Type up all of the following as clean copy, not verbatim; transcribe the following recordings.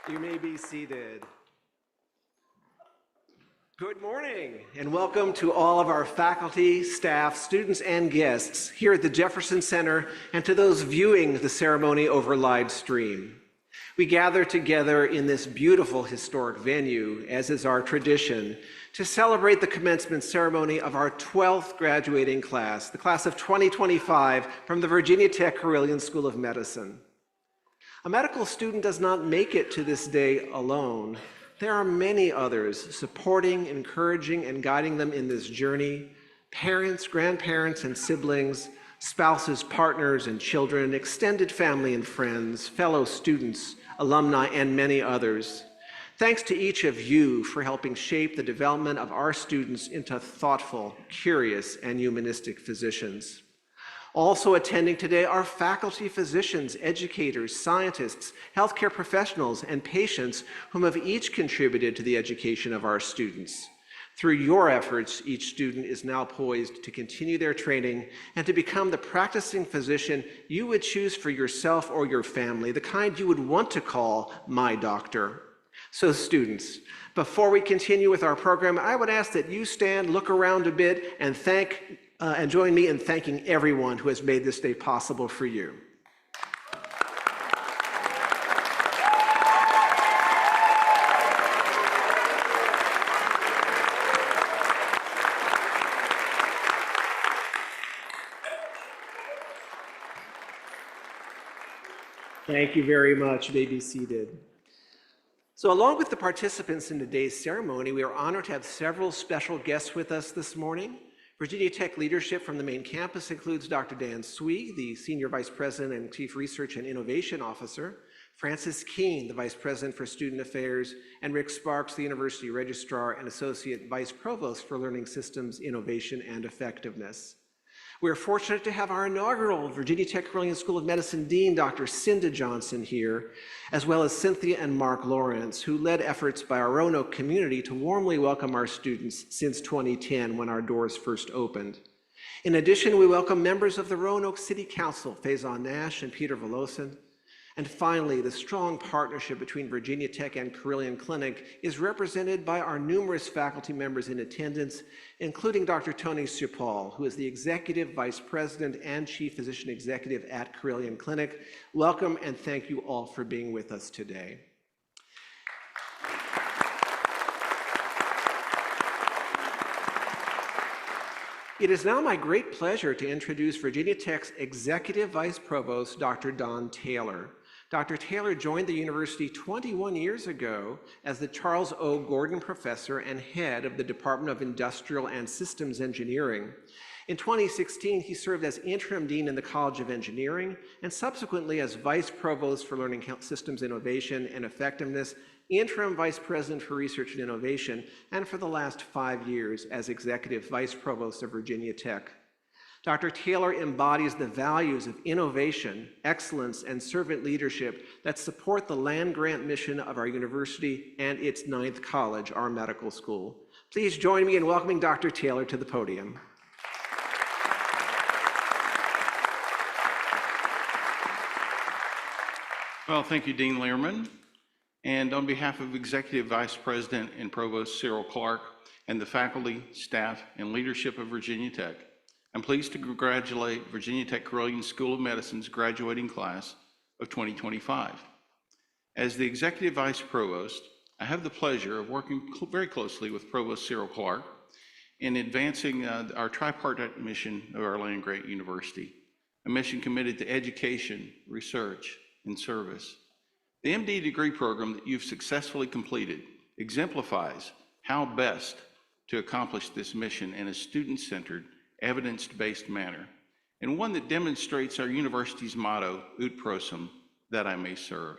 You may be seated. Good morning, and welcome to all of our faculty, staff, students, and guests here at the Jefferson Center, and to those viewing the ceremony over live stream. We gather together in this beautiful historic venue, as is our tradition, to celebrate the commencement ceremony of our 12th graduating class, the class of 2025 from the Virginia Tech Carilion School of Medicine. A medical student does not make it to this day alone. There are many others supporting, encouraging, and guiding them in this journey: parents, grandparents, and siblings, spouses, partners, and children, extended family and friends, fellow students, alumni, and many others. Thanks to each of you for helping shape the development of our students into thoughtful, curious, and humanistic physicians. Also attending today are faculty, physicians, educators, scientists, healthcare professionals, and patients whom have each contributed to the education of our students. Through your efforts, each student is now poised to continue their training and to become the practicing physician you would choose for yourself or your family, the kind you would want to call my doctor. So students, before we continue with our program, I would ask that you stand, look around a bit, and join me in thanking everyone who has made this day possible for you. Thank you very much. You may be seated. So along with the participants in today's ceremony, we are honored to have several special guests with us this morning. Virginia Tech leadership from the main campus includes Dr. Dan Swee, the Senior Vice President and Chief Research and Innovation Officer, Francis Keene, the Vice President for Student Affairs, and Rick Sparks, the University Registrar and Associate Vice Provost for Learning Systems, Innovation, and Effectiveness. We're fortunate to have our inaugural Virginia Tech Carilion School of Medicine Dean, Dr. Cinda Johnson here, as well as Cynthia and Mark Lawrence, who led efforts by our Roanoke community to warmly welcome our students since 2010 when our doors first opened. In addition, we welcome members of the Roanoke City Council, Faison Nash and Peter Velosin. And finally, the strong partnership between Virginia Tech and Carilion Clinic is represented by our numerous faculty members in attendance, including Dr. Tony Supal, who is the Executive Vice President and Chief Physician Executive at Carilion Clinic. Welcome and thank you all for being with us today. It is now my great pleasure to introduce Virginia Tech's Executive Vice Provost, Dr. Don Taylor. Dr. Taylor joined the university 21 years ago as the Charles O. Gordon Professor and Head of the Department of Industrial and Systems Engineering. In 2016, he served as Interim Dean in the College of Engineering and subsequently as Vice Provost for Learning Systems Innovation and Effectiveness, Interim Vice President for Research and Innovation, and for the last 5 years as Executive Vice Provost of Virginia Tech. Dr. Taylor embodies the values of innovation, excellence, and servant leadership that support the land-grant mission of our university and its 9th college, our medical school. Please join me in welcoming Dr. Taylor to the podium. Well, thank you, Dean Lehrman. And on behalf of Executive Vice President and Provost Cyril Clark and the faculty, staff, and leadership of Virginia Tech, I'm pleased to congratulate Virginia Tech Carilion School of Medicine's graduating class of 2025. As the Executive Vice Provost, I have the pleasure of working very closely with Provost Cyril Clark in advancing our tripartite mission of our land-grant university, a mission committed to education, research, and service. The MD degree program that you've successfully completed exemplifies how best to accomplish this mission in a student-centered, evidence-based manner, and one that demonstrates our university's motto, Ut Prosim, that I may serve.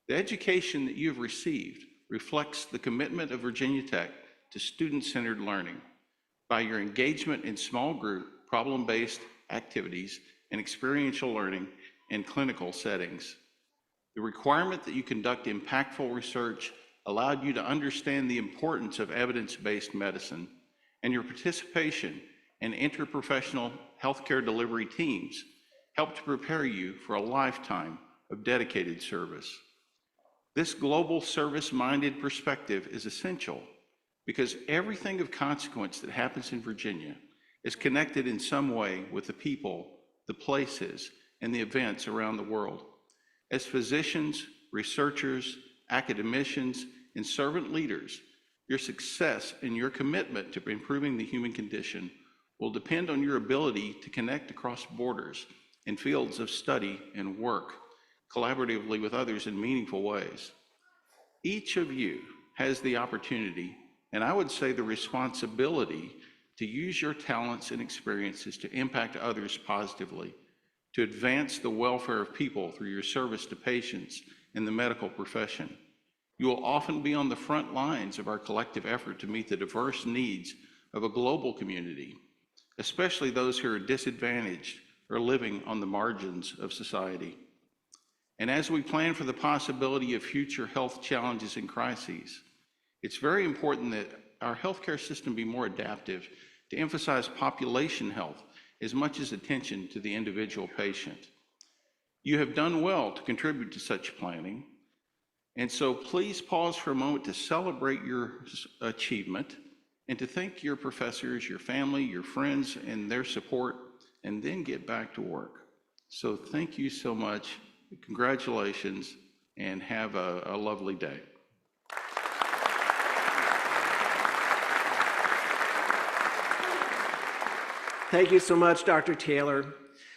The education that you have received reflects the commitment of Virginia Tech to student-centered learning by your engagement in small group, problem-based activities and experiential learning in clinical settings. The requirement that you conduct impactful research allowed you to understand the importance of evidence-based medicine, and your participation in interprofessional healthcare delivery teams helped to prepare you for a lifetime of dedicated service. This global service-minded perspective is essential because everything of consequence that happens in Virginia is connected in some way with the people, the places, and the events around the world. As physicians, researchers, academicians, and servant leaders, your success and your commitment to improving the human condition will depend on your ability to connect across borders in fields of study and work collaboratively with others in meaningful ways. Each of you has the opportunity, and I would say the responsibility, to use your talents and experiences to impact others positively, to advance the welfare of people through your service to patients in the medical profession. You will often be on the front lines of our collective effort to meet the diverse needs of a global community, especially those who are disadvantaged are living on the margins of society. And as we plan for the possibility of future health challenges and crises, it's very important that our healthcare system be more adaptive to emphasize population health as much as attention to the individual patient. You have done well to contribute to such planning, and so please pause for a moment to celebrate your achievement and to thank your professors, your family, your friends, and their support, and then get back to work. So thank you so much, congratulations, and have a lovely day. Thank you so much, Dr. Taylor.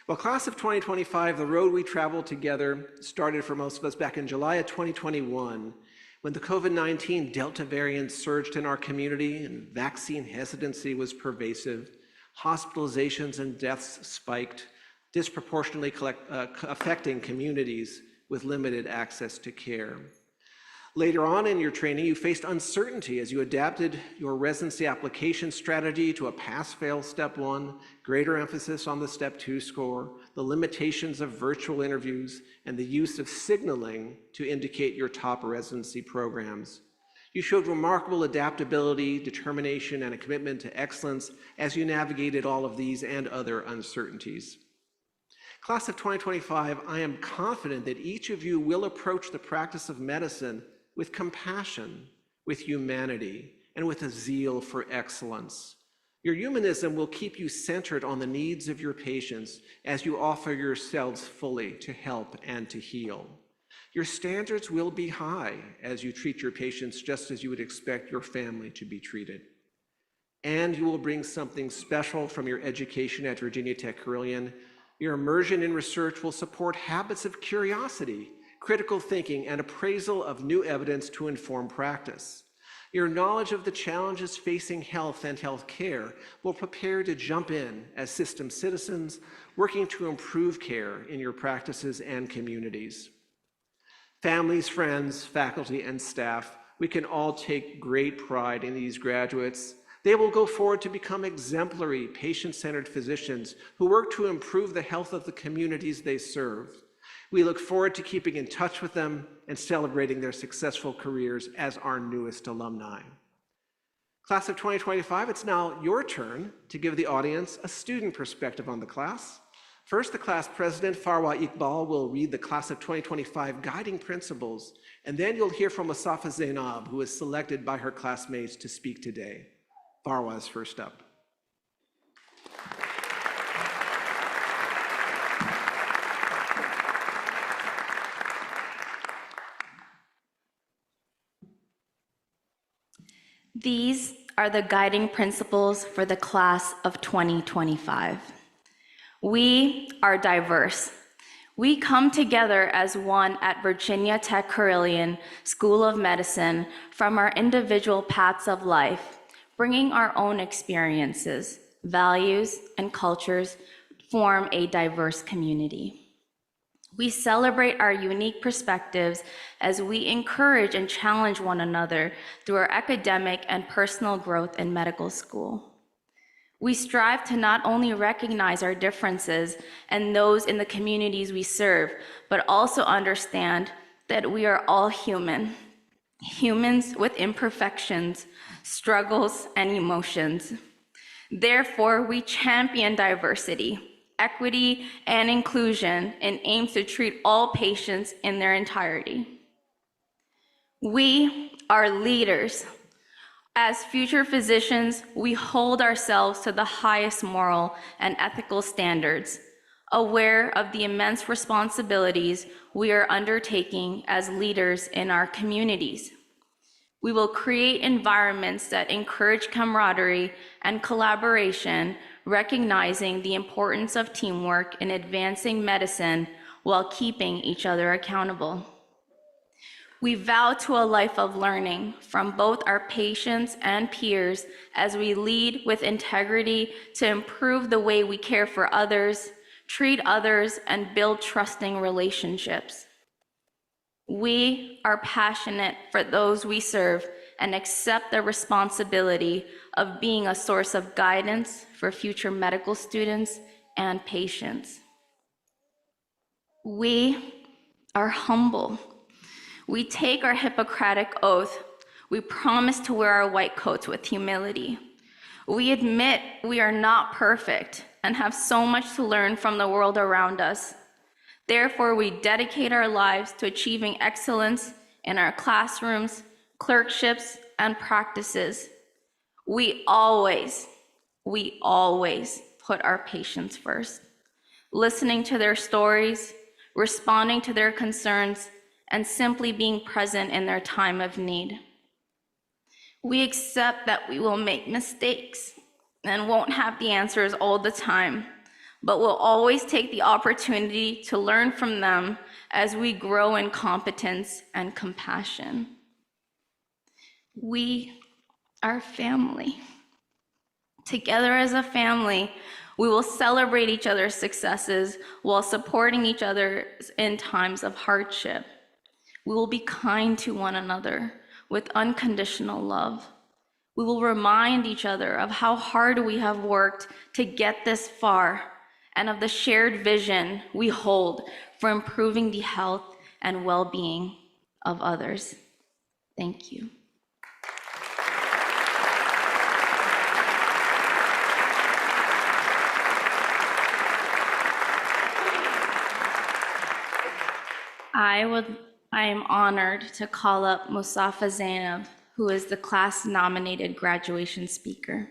Well, class of 2025, the road we traveled together started for most of us back in July of 2021, when the COVID-19 Delta variant surged in our community and vaccine hesitancy was pervasive. Hospitalizations and deaths spiked, disproportionately affecting communities with limited access to care. Later on in your training, you faced uncertainty as you adapted your residency application strategy to a pass-fail step 1, greater emphasis on the step 2 score, the limitations of virtual interviews, and the use of signaling to indicate your top residency programs. You showed remarkable adaptability, determination, and a commitment to excellence as you navigated all of these and other uncertainties. Class of 2025, I am confident that each of you will approach the practice of medicine with compassion, with humanity, and with a zeal for excellence. Your humanism will keep you centered on the needs of your patients as you offer yourselves fully to help and to heal. Your standards will be high as you treat your patients just as you would expect your family to be treated. And you will bring something special from your education at Virginia Tech Carilion. Your immersion in research will support habits of curiosity, critical thinking, and appraisal of new evidence to inform practice. Your knowledge of the challenges facing health and healthcare will prepare to jump in as system citizens, working to improve care in your practices and communities. Families, friends, faculty, and staff, we can all take great pride in these graduates. They will go forward to become exemplary, patient-centered physicians who work to improve the health of the communities they serve. We look forward to keeping in touch with them and celebrating their successful careers as our newest alumni. Class of 2025, it's now your turn to give the audience a student perspective on the class. First, the class president, Farwa Iqbal, will read the class of 2025 guiding principles, and then you'll hear from Asafa Zainab, who was selected by her classmates to speak today. Farwa is first up. These are the guiding principles for the class of 2025. We are diverse. We come together as one at Virginia Tech Carilion School of Medicine from our individual paths of life, bringing our own experiences, values, and cultures form a diverse community. We celebrate our unique perspectives as we encourage and challenge one another through our academic and personal growth in medical school. We strive to not only recognize our differences and those in the communities we serve, but also understand that we are all human, humans with imperfections, struggles, and emotions. Therefore, we champion diversity, equity, and inclusion and aim to treat all patients in their entirety. We are leaders. As future physicians, we hold ourselves to the highest moral and ethical standards, aware of the immense responsibilities we are undertaking as leaders in our communities. We will create environments that encourage camaraderie and collaboration, recognizing the importance of teamwork in advancing medicine while keeping each other accountable. We vow to a life of learning from both our patients and peers as we lead with integrity to improve the way we care for others, treat others, and build trusting relationships. We are passionate for those we serve and accept the responsibility of being a source of guidance for future medical students and patience. We are humble. We take our Hippocratic oath. We promise to wear our white coats with humility. We admit we are not perfect and have so much to learn from the world around us. Therefore, we dedicate our lives to achieving excellence in our classrooms, clerkships, and practices. We always put our patients first, listening to their stories, responding to their concerns, and simply being present in their time of need. We accept that we will make mistakes and won't have the answers all the time, but we'll always take the opportunity to learn from them as we grow in competence and compassion. We are family. Together as a family, we will celebrate each other's successes while supporting each other in times of hardship. We will be kind to one another with unconditional love. We will remind each other of how hard we have worked to get this far and of the shared vision we hold for improving the health and well-being of others. Thank you. I am honored to call up Mustafa Zainab, who is the class-nominated graduation speaker.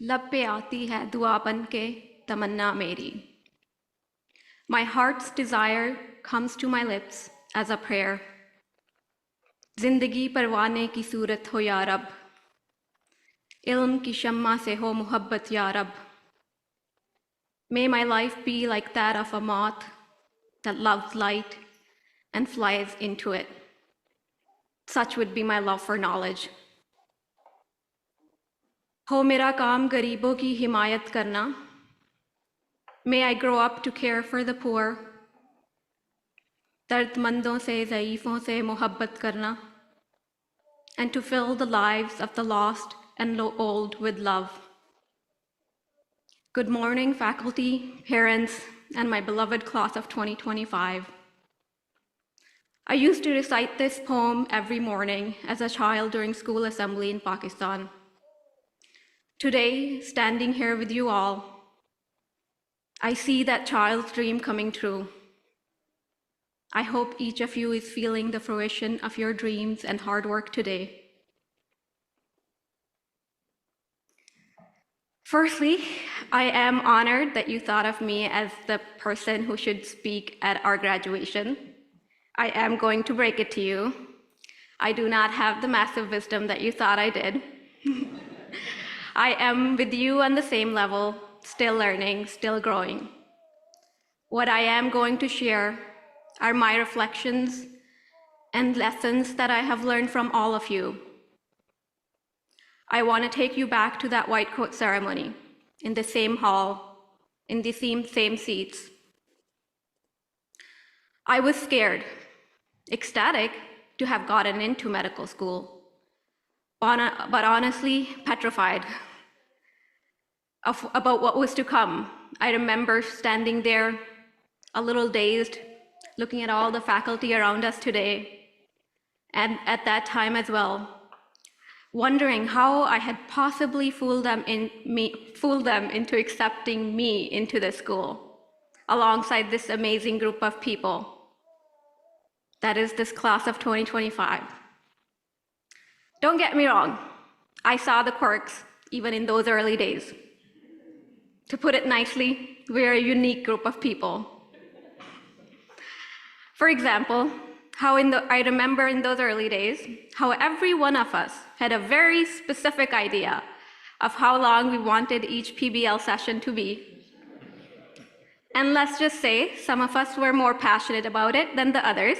लब पे आती है दुआ बन के तमन्ना मेरी. My heart's desire comes to my lips as a prayer. जिंदगी परवाने की सूरत हो या रब, इल्म की शम्मा से हो मुहब्बत या रब. May my life be like that of a moth that loves light and flies into it. Such would be my love for knowledge. हो मेरा काम गरीबों की हिमायत करना. May I grow up to care for the poor. दर्दमंदों से ज़ईफ़ों से मोहब्बत करना. And to fill the lives of the lost and old with love. Good morning, faculty, parents, and my beloved class of 2025. I used to recite this poem every morning as a child during school assembly in Pakistan. Today, standing here with you all, I see that child's dream coming true. I hope each of you is feeling the fruition of your dreams and hard work today. Firstly, I am honored that you thought of me as the person who should speak at our graduation. I am going to break it to you. I do not have the massive wisdom that you thought I did. I am with you on the same level, still learning, still growing. What I am going to share are my reflections and lessons that I have learned from all of you. I want to take you back to that white coat ceremony, in the same hall, in the same seats. I was scared, ecstatic to have gotten into medical school, but honestly petrified about what was to come. I remember standing there, a little dazed, looking at all the faculty around us today, and at that time as well, wondering how I had possibly fooled them into accepting me into the school, alongside this amazing group of people. That is this class of 2025. Don't get me wrong, I saw the quirks even in those early days. To put it nicely, we're a unique group of people. For example, I remember in those early days, how every one of us had a very specific idea of how long we wanted each PBL session to be. And let's just say some of us were more passionate about it than the others.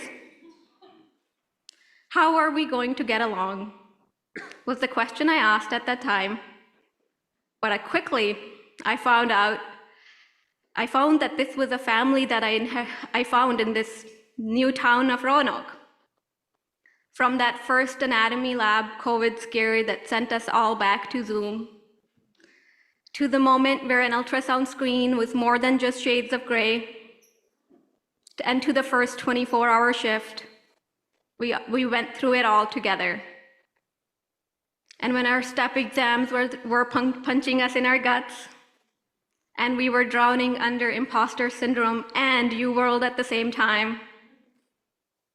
How are we going to get along? Was the question I asked at that time. But I found that this was a family that I found in this new town of Roanoke. From that first anatomy lab COVID scare that sent us all back to Zoom, to the moment where an ultrasound screen was more than just shades of gray, and to the first 24-hour shift, we went through it all together. And when our step exams were punching us in our guts, and we were drowning under imposter syndrome and UWorld at the same time,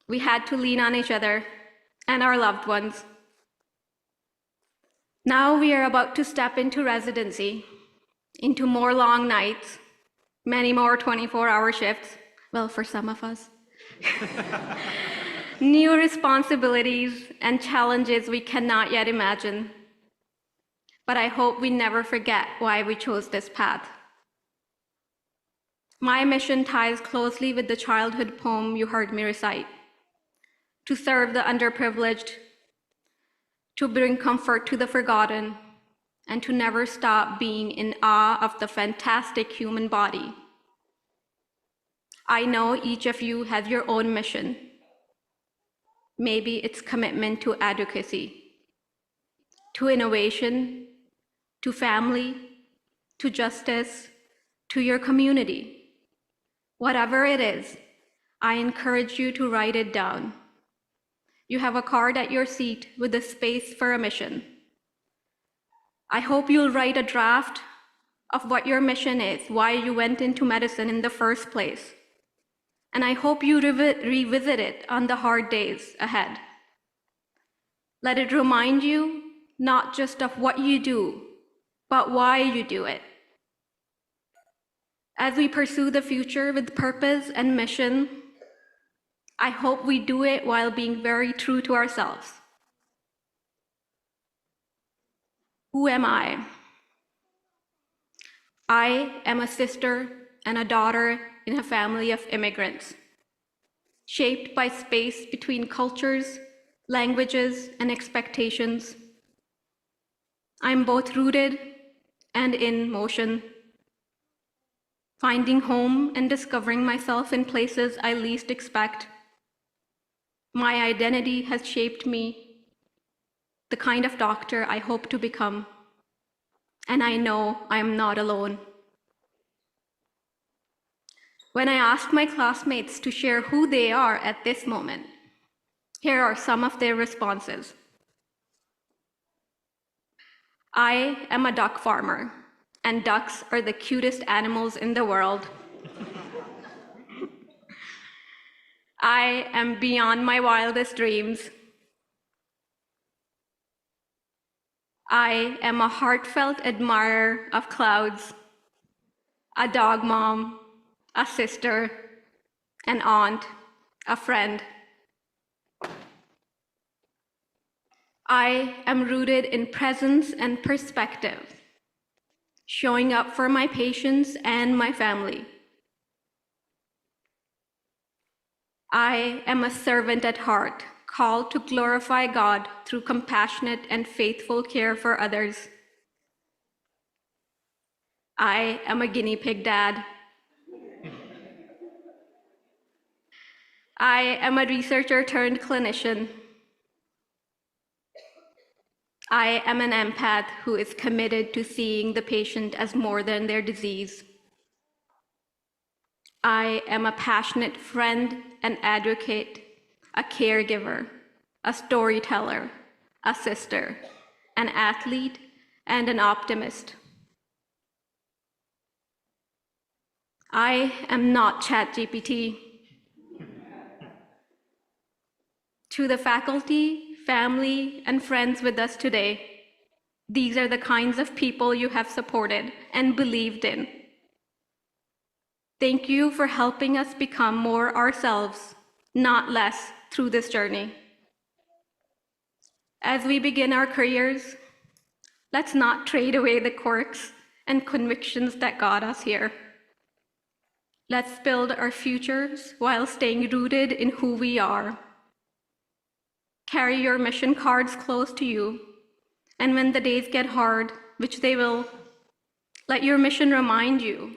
we had to lean on each other and our loved ones. Now we are about to step into residency, into more long nights, many more 24-hour shifts, well, for some of us. New responsibilities and challenges we cannot yet imagine. But I hope we never forget why we chose this path. My mission ties closely with the childhood poem you heard me recite: to serve the underprivileged, to bring comfort to the forgotten, and to never stop being in awe of the fantastic human body. I know each of you has your own mission. Maybe it's commitment to advocacy, to innovation, to family, to justice, to your community. Whatever it is, I encourage you to write it down. You have a card at your seat with a space for a mission. I hope you'll write a draft of what your mission is, why you went into medicine in the first place. And I hope you revisit it on the hard days ahead. Let it remind you not just of what you do, but why you do it. As we pursue the future with purpose and mission, I hope we do it while being very true to ourselves. Who am I? I am a sister and a daughter in a family of immigrants, shaped by space between cultures, languages, and expectations. I'm both rooted and in motion, finding home and discovering myself in places I least expect. My identity has shaped me, the kind of doctor I hope to become, and I know I am not alone. When I asked my classmates to share who they are at this moment, here are some of their responses. I am a duck farmer, and ducks are the cutest animals in the world. I am beyond my wildest dreams. I am a heartfelt admirer of clouds, a dog mom, a sister, an aunt, a friend. I am rooted in presence and perspective, showing up for my patients and my family. I am a servant at heart, called to glorify God through compassionate and faithful care for others. I am a guinea pig dad. I am a researcher turned clinician. I am an empath who is committed to seeing the patient as more than their disease. I am a passionate friend and advocate, a caregiver, a storyteller, a sister, an athlete, and an optimist. I am not ChatGPT. To the faculty, family, and friends with us today, these are the kinds of people you have supported and believed in. Thank you for helping us become more ourselves, not less, through this journey. As we begin our careers, let's not trade away the quirks and convictions that got us here. Let's build our futures while staying rooted in who we are. Carry your mission cards close to you, and when the days get hard, which they will, Let your mission remind you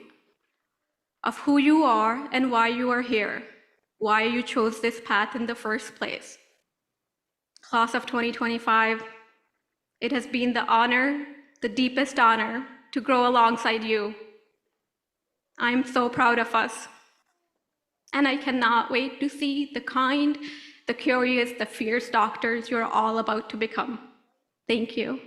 of who you are and why you are here, why you chose this path in the first place. Class of 2025, it has been the honor, the deepest honor, to grow alongside you. I'm so proud of us. And I cannot wait to see the kind, the curious, the fierce doctors you're all about to become. Thank you.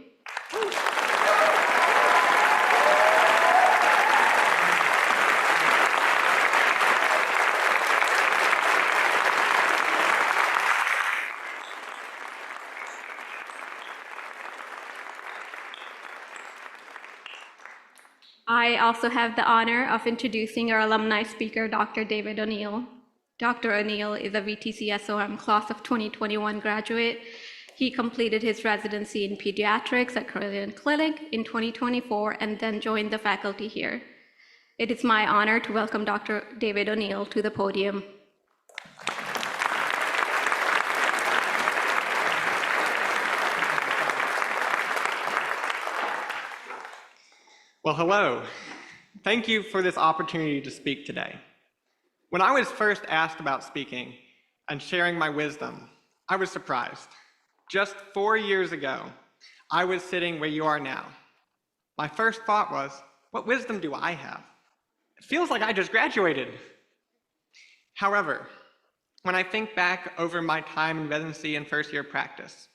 I also have the honor of introducing our alumni speaker, Dr. David O'Neill. Dr. O'Neill is a VTCSOM class of 2021 graduate. He completed his residency in pediatrics at Carilion Clinic in 2024 and then joined the faculty here. It is my honor to welcome Dr. David O'Neill to the podium. Well, hello. Thank you for this opportunity to speak today. When I was first asked about speaking and sharing my wisdom, I was surprised. Just 4 years ago, I was sitting where you are now. My first thought was, what wisdom do I have? It feels like I just graduated. However, when I think back over my time in residency and first year practice,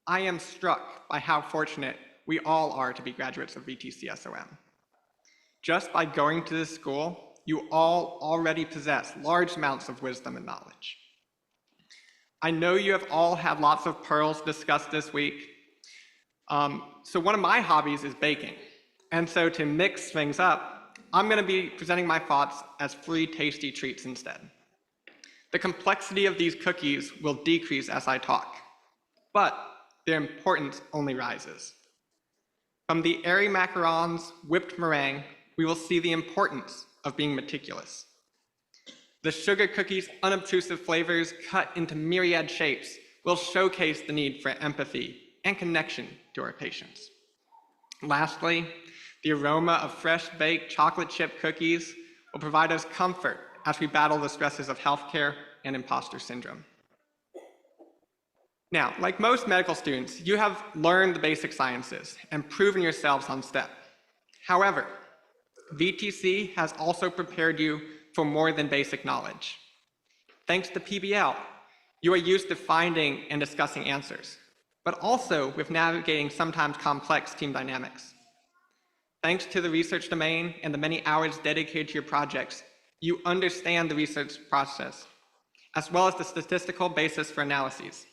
I am struck by how fortunate we all are to be graduates of VTCSOM. Just by going to this school, you all already possess large amounts of wisdom and knowledge. I know you have all had lots of pearls discussed this week. So one of my hobbies is baking. And so to mix things up, I'm going to be presenting my thoughts as free tasty treats instead. The complexity of these cookies will decrease as I talk, but their importance only rises. From the airy macarons, whipped meringue, we will see the importance of being meticulous. The sugar cookies' unobtrusive flavors cut into myriad shapes will showcase the need for empathy and connection to our patients. Lastly, the aroma of fresh baked chocolate chip cookies will provide us comfort as we battle the stresses of healthcare and imposter syndrome. Now, like most medical students, you have learned the basic sciences and proven yourselves on step. However, VTC has also prepared you for more than basic knowledge. Thanks to PBL, you are used to finding and discussing answers, but also with navigating sometimes complex team dynamics. Thanks to the research domain and the many hours dedicated to your projects, you understand the research process, as well as the statistical basis for analyses.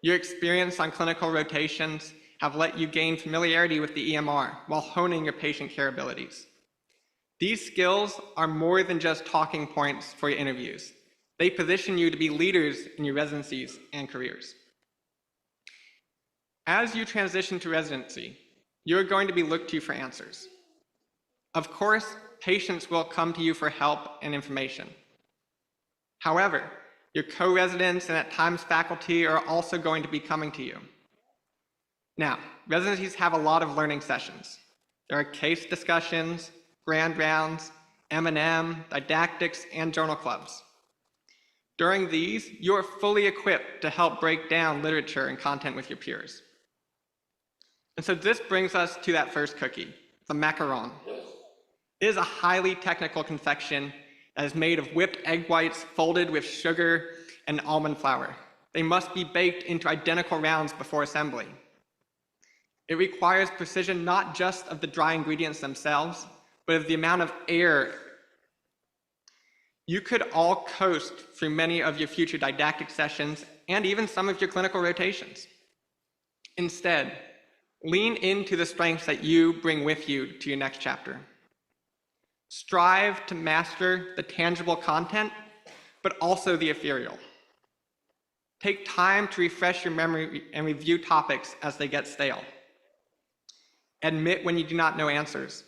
Your experience on clinical rotations have let you gain familiarity with the EMR while honing your patient care abilities. These skills are more than just talking points for your interviews. They position you to be leaders in your residencies and careers. As you transition to residency, you're going to be looked to for answers. Of course, patients will come to you for help and information. However, your co-residents and at times faculty are also going to be coming to you. Now, residencies have a lot of learning sessions. There are case discussions, grand rounds, M&M, didactics, and journal clubs. During these, you are fully equipped to help break down literature and content with your peers. And so this brings us to that first cookie, the macaron. It is a highly technical confection that is made of whipped egg whites folded with sugar and almond flour. They must be baked into identical rounds before assembly. It requires precision not just of the dry ingredients themselves, but of the amount of air. You could all coast through many of your future didactic sessions and even some of your clinical rotations. Instead, lean into the strengths that you bring with you to your next chapter. Strive to master the tangible content, but also the ethereal. Take time to refresh your memory and review topics as they get stale. Admit when you do not know answers,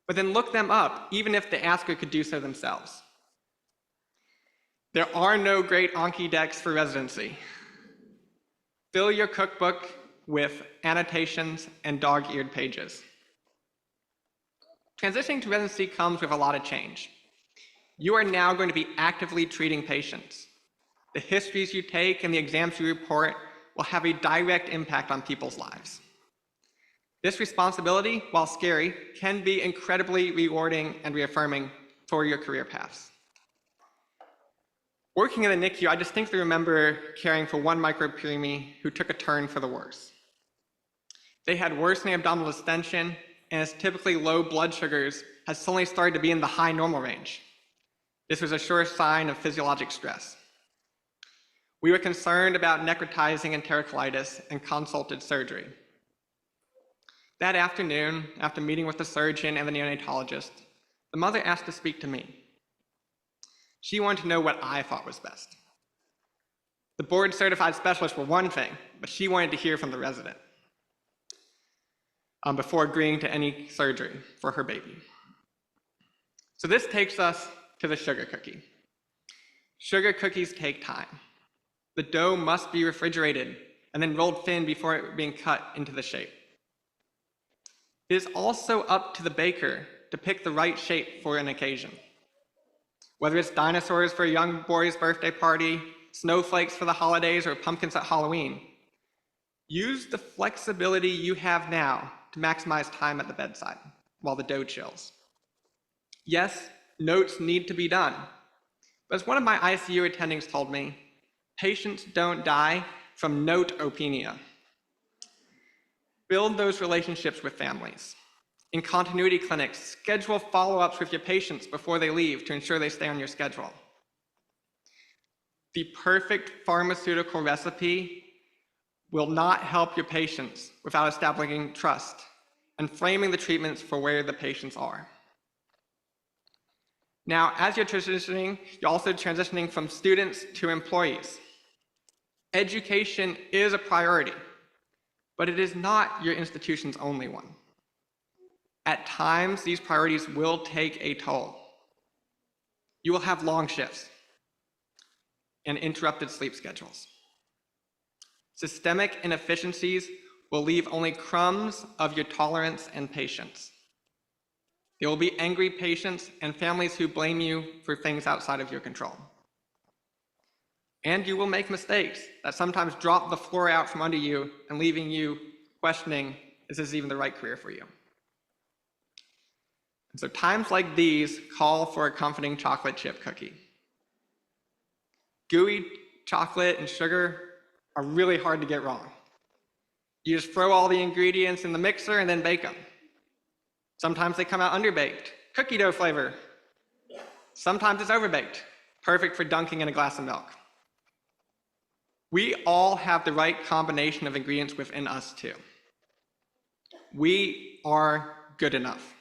but then look them up, even if the asker could do so themselves. There are no great Anki decks for residency. Fill your cookbook with annotations and dog-eared pages. Transitioning to residency comes with a lot of change. You are now going to be actively treating patients. The histories you take and the exams you report will have a direct impact on people's lives. This responsibility, while scary, can be incredibly rewarding and reaffirming for your career paths. Working in the NICU, I distinctly remember caring for one micropreemie who took a turn for the worse. They had worsening abdominal distension, and his typically low blood sugars had suddenly started to be in the high normal range. This was a sure sign of physiologic stress. We were concerned about necrotizing enterocolitis and consulted surgery. That afternoon, after meeting with the surgeon and the neonatologist, the mother asked to speak to me. She wanted to know what I thought was best. The board-certified specialists were one thing, but she wanted to hear from the resident before agreeing to any surgery for her baby. So this takes us to the sugar cookie. Sugar cookies take time. The dough must be refrigerated and then rolled thin before being cut into the shape. It is also up to the baker to pick the right shape for an occasion. Whether it's dinosaurs for a young boy's birthday party, snowflakes for the holidays, or pumpkins at Halloween, use the flexibility you have now to maximize time at the bedside while the dough chills. Yes, notes need to be done, but as one of my ICU attendings told me, patients don't die from note-openia. Build those relationships with families. In continuity clinics, schedule follow-ups with your patients before they leave to ensure they stay on your schedule. The perfect pharmaceutical recipe will not help your patients without establishing trust and framing the treatments for where the patients are. Now, as you're transitioning, you're also transitioning from students to employees. Education is a priority, but it is not your institution's only one. At times, these priorities will take a toll. You will have long shifts and interrupted sleep schedules. Systemic inefficiencies will leave only crumbs of your tolerance and patience. There will be angry patients and families who blame you for things outside of your control. And you will make mistakes that sometimes drop the floor out from under you and leaving you questioning, is this even the right career for you? And so times like these call for a comforting chocolate chip cookie. Gooey chocolate and sugar are really hard to get wrong. You just throw all the ingredients in the mixer and then bake them. Sometimes they come out underbaked, cookie dough flavor. Sometimes it's overbaked, perfect for dunking in a glass of milk. We all have the right combination of ingredients within us too. We are good enough.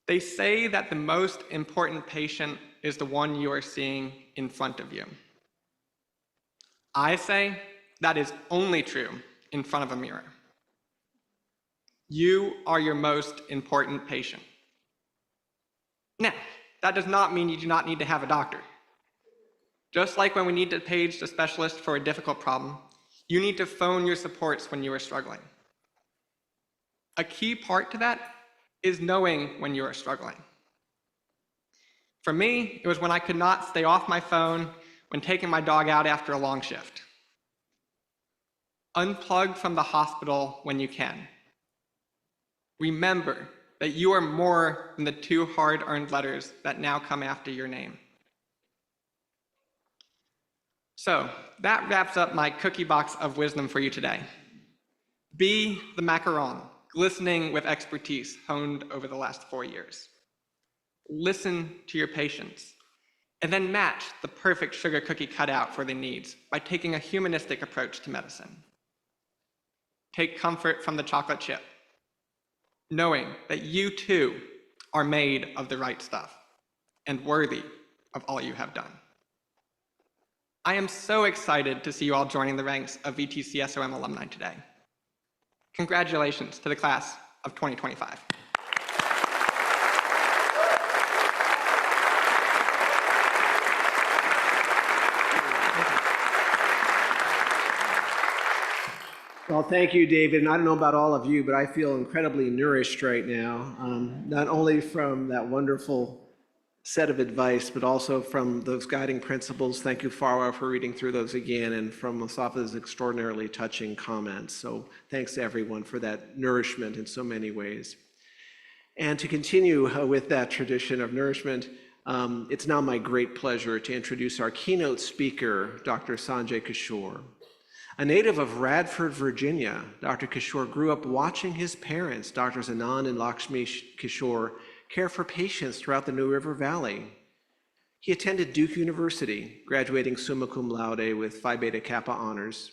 They say that the most important patient is the one you are seeing in front of you. I say that is only true in front of a mirror. You are your most important patient. Now, that does not mean you do not need to have a doctor. Just like when we need to page the specialist for a difficult problem, you need to phone your supports when you are struggling. A key part to that is knowing when you are struggling. For me, it was when I could not stay off my phone when taking my dog out after a long shift. Unplug from the hospital when you can. Remember that you are more than the 2 hard-earned letters that now come after your name. So that wraps up my cookie box of wisdom for you today. Be the macaron, glistening with expertise honed over the last 4 years. Listen to your patients, and then match the perfect sugar cookie cutout for their needs by taking a humanistic approach to medicine. Take comfort from the chocolate chip, knowing that you too are made of the right stuff and worthy of all you have done. I am so excited to see you all joining the ranks of VTCSOM alumni today. Congratulations to the class of 2025. Well, thank you, David. And I don't know about all of you, but I feel incredibly nourished right now, not only from that wonderful set of advice, but also from those guiding principles. Thank you, Farwa, for reading through those again, and from Mustafa's extraordinarily touching comments. So thanks to everyone for that nourishment in so many ways. And to continue with that tradition of nourishment, it's now my great pleasure to introduce our keynote speaker, Dr. Sanjay Kishore. A native of Radford, Virginia, Dr. Kishore grew up watching his parents, Drs. Anand and Lakshmi Kishore, care for patients throughout the New River Valley. He attended Duke University, graduating summa cum laude with Phi Beta Kappa honors.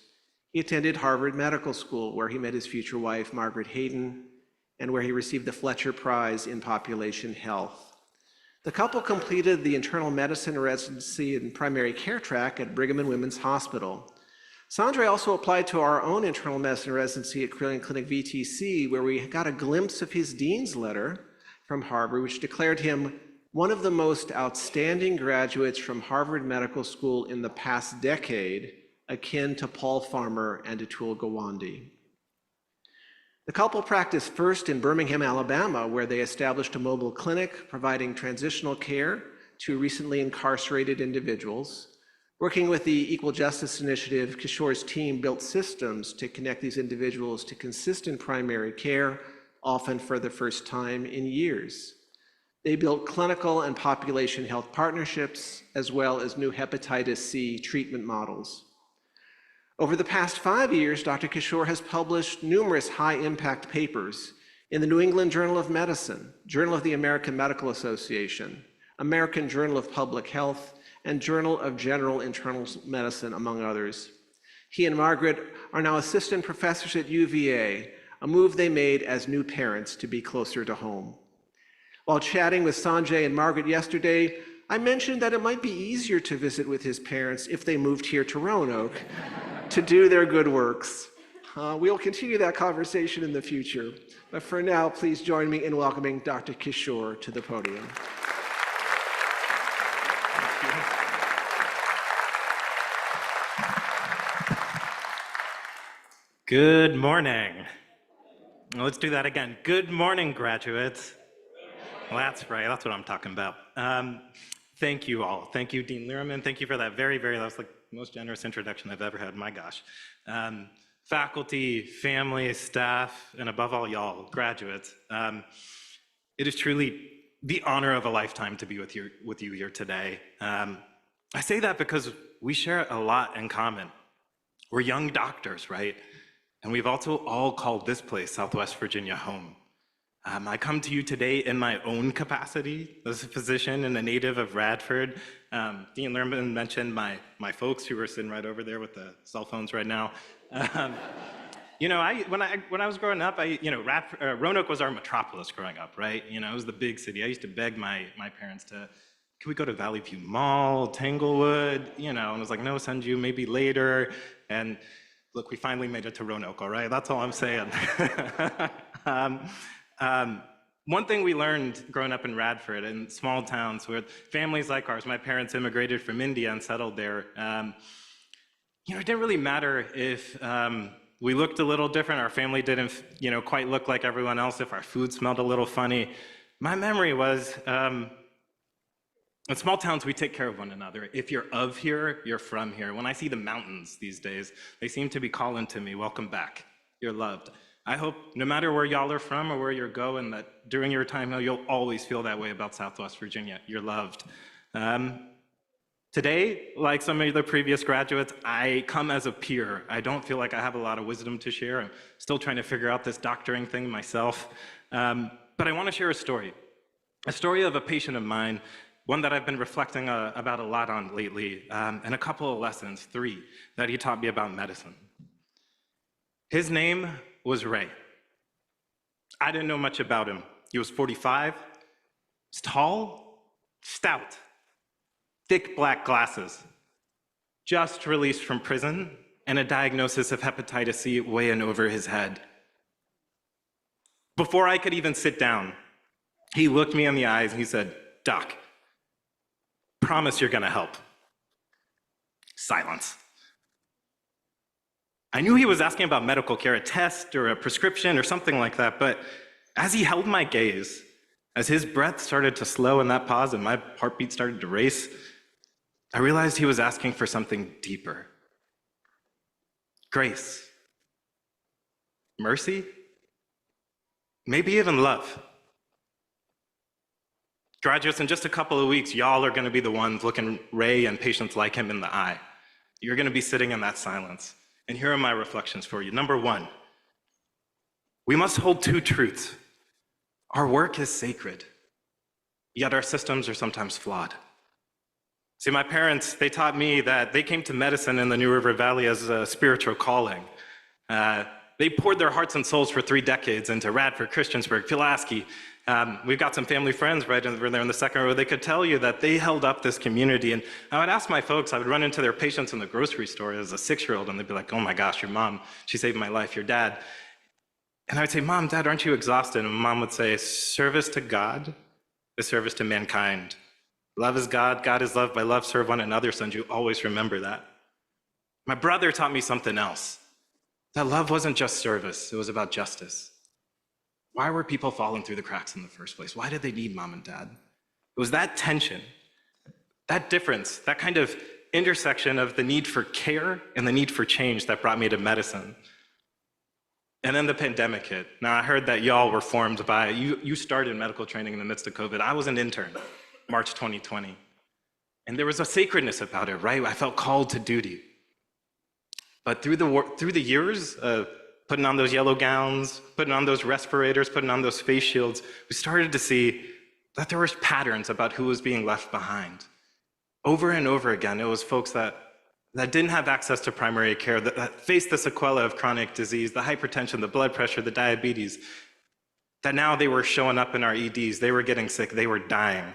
He attended Harvard Medical School, where he met his future wife, Margaret Hayden, and where he received the Fletcher Prize in Population Health. The couple completed the internal medicine residency and primary care track at Brigham and Women's Hospital. Sanjay also applied to our own internal medicine residency at Carilion Clinic VTC, where we got a glimpse of his dean's letter from Harvard, which declared him one of the most outstanding graduates from Harvard Medical School in the past decade, akin to Paul Farmer and Atul Gawande. The couple practiced first in Birmingham, Alabama, where they established a mobile clinic providing transitional care to recently incarcerated individuals. Working with the Equal Justice Initiative, Kishore's team built systems to connect these individuals to consistent primary care, often for the first time in years. They built clinical and population health partnerships, as well as new hepatitis C treatment models. Over the past 5 years, Dr. Kishore has published numerous high-impact papers in the New England Journal of Medicine, Journal of the American Medical Association, American Journal of Public Health, and Journal of General Internal Medicine, among others. He and Margaret are now assistant professors at UVA, a move they made as new parents to be closer to home. While chatting with Sanjay and Margaret yesterday, I mentioned that it might be easier to visit with his parents if they moved here to Roanoke to do their good works. We'll continue that conversation in the future, but for now, please join me in welcoming Dr. Kishore to the podium. Good morning. Let's do that again. Good morning, graduates. Well, that's right. That's what I'm talking about. Thank you all. Thank you, Dean Lehrman. Thank you for that that was like the most generous introduction I've ever had. My gosh. Faculty, family, staff, and above all, y'all, graduates. It is truly the honor of a lifetime to be with you here today. I say that because we share a lot in common. We're young doctors, right? And we've also all called this place, Southwest Virginia, home. I come to you today in my own capacity as a physician and a native of Radford. Dean Lehrman mentioned my folks who are sitting right over there with the cell phones right now. When I was growing up, Roanoke was our metropolis growing up, right? It was the big city. I used to beg my parents to, can we go to Valley View Mall, Tanglewood? And I was like, no, send you maybe later. And look, we finally made it to Roanoke, all right? That's all I'm saying. One thing we learned growing up in Radford, in small towns with families like ours, my parents immigrated from India and settled there. It didn't really matter if we looked a little different, our family didn't, quite look like everyone else, if our food smelled a little funny. My memory was, in small towns, we take care of one another. If you're of here, you're from here. When I see the mountains these days, they seem to be calling to me, welcome back, you're loved. I hope no matter where y'all are from or where you're going, that during your time here, you'll always feel that way about Southwest Virginia. You're loved. Today, like some of the previous graduates, I come as a peer. I don't feel like I have a lot of wisdom to share. I'm still trying to figure out this doctoring thing myself. But I want to share a story of a patient of mine, one that I've been reflecting about a lot on lately, and a couple of lessons, 3, that he taught me about medicine. His name was Ray. I didn't know much about him. He was 45, he's tall, stout, thick black glasses, just released from prison, and a diagnosis of hepatitis C weighing over his head. Before I could even sit down, he looked me in the eyes and he said, "Doc, promise you're gonna help." Silence. I knew he was asking about medical care, a test or a prescription or something like that, but as he held my gaze, as his breath started to slow in that pause and my heartbeat started to race, I realized he was asking for something deeper. Grace. Mercy? Maybe even love. Graduates, in just a couple of weeks, y'all are going to be the ones looking Ray and patients like him in the eye. You're going to be sitting in that silence. And here are my reflections for you. Number one, we must hold two truths. Our work is sacred, yet our systems are sometimes flawed. See, my parents, they taught me that they came to medicine in the New River Valley as a spiritual calling. They poured their hearts and souls for 3 decades into Radford, Christiansburg, Pulaski. We've got some family friends right over there in the second row. They could tell you that they held up this community. And I would ask my folks, I would run into their patients in the grocery store as a 6-year-old, and they'd be like, oh my gosh, your mom, she saved my life, your dad. And I would say, Mom, Dad, aren't you exhausted? And Mom would say, service to God is service to mankind. Love is God, God is love. By love, serve one another, sons. You always remember that. My brother taught me something else. That love wasn't just service, it was about justice. Why were people falling through the cracks in the first place? Why did they need mom and dad? It was that tension, that difference, that kind of intersection of the need for care and the need for change that brought me to medicine. And then the pandemic hit. Now, I heard that y'all were formed by, you started medical training in the midst of COVID. I was an intern, March 2020. And there was a sacredness about it, right? I felt called to duty. But through the years, putting on those yellow gowns, putting on those respirators, putting on those face shields, we started to see that there was patterns about who was being left behind. Over and over again, it was folks that didn't have access to primary care, that faced the sequelae of chronic disease, the hypertension, the blood pressure, the diabetes, that now they were showing up in our EDs, they were getting sick, they were dying.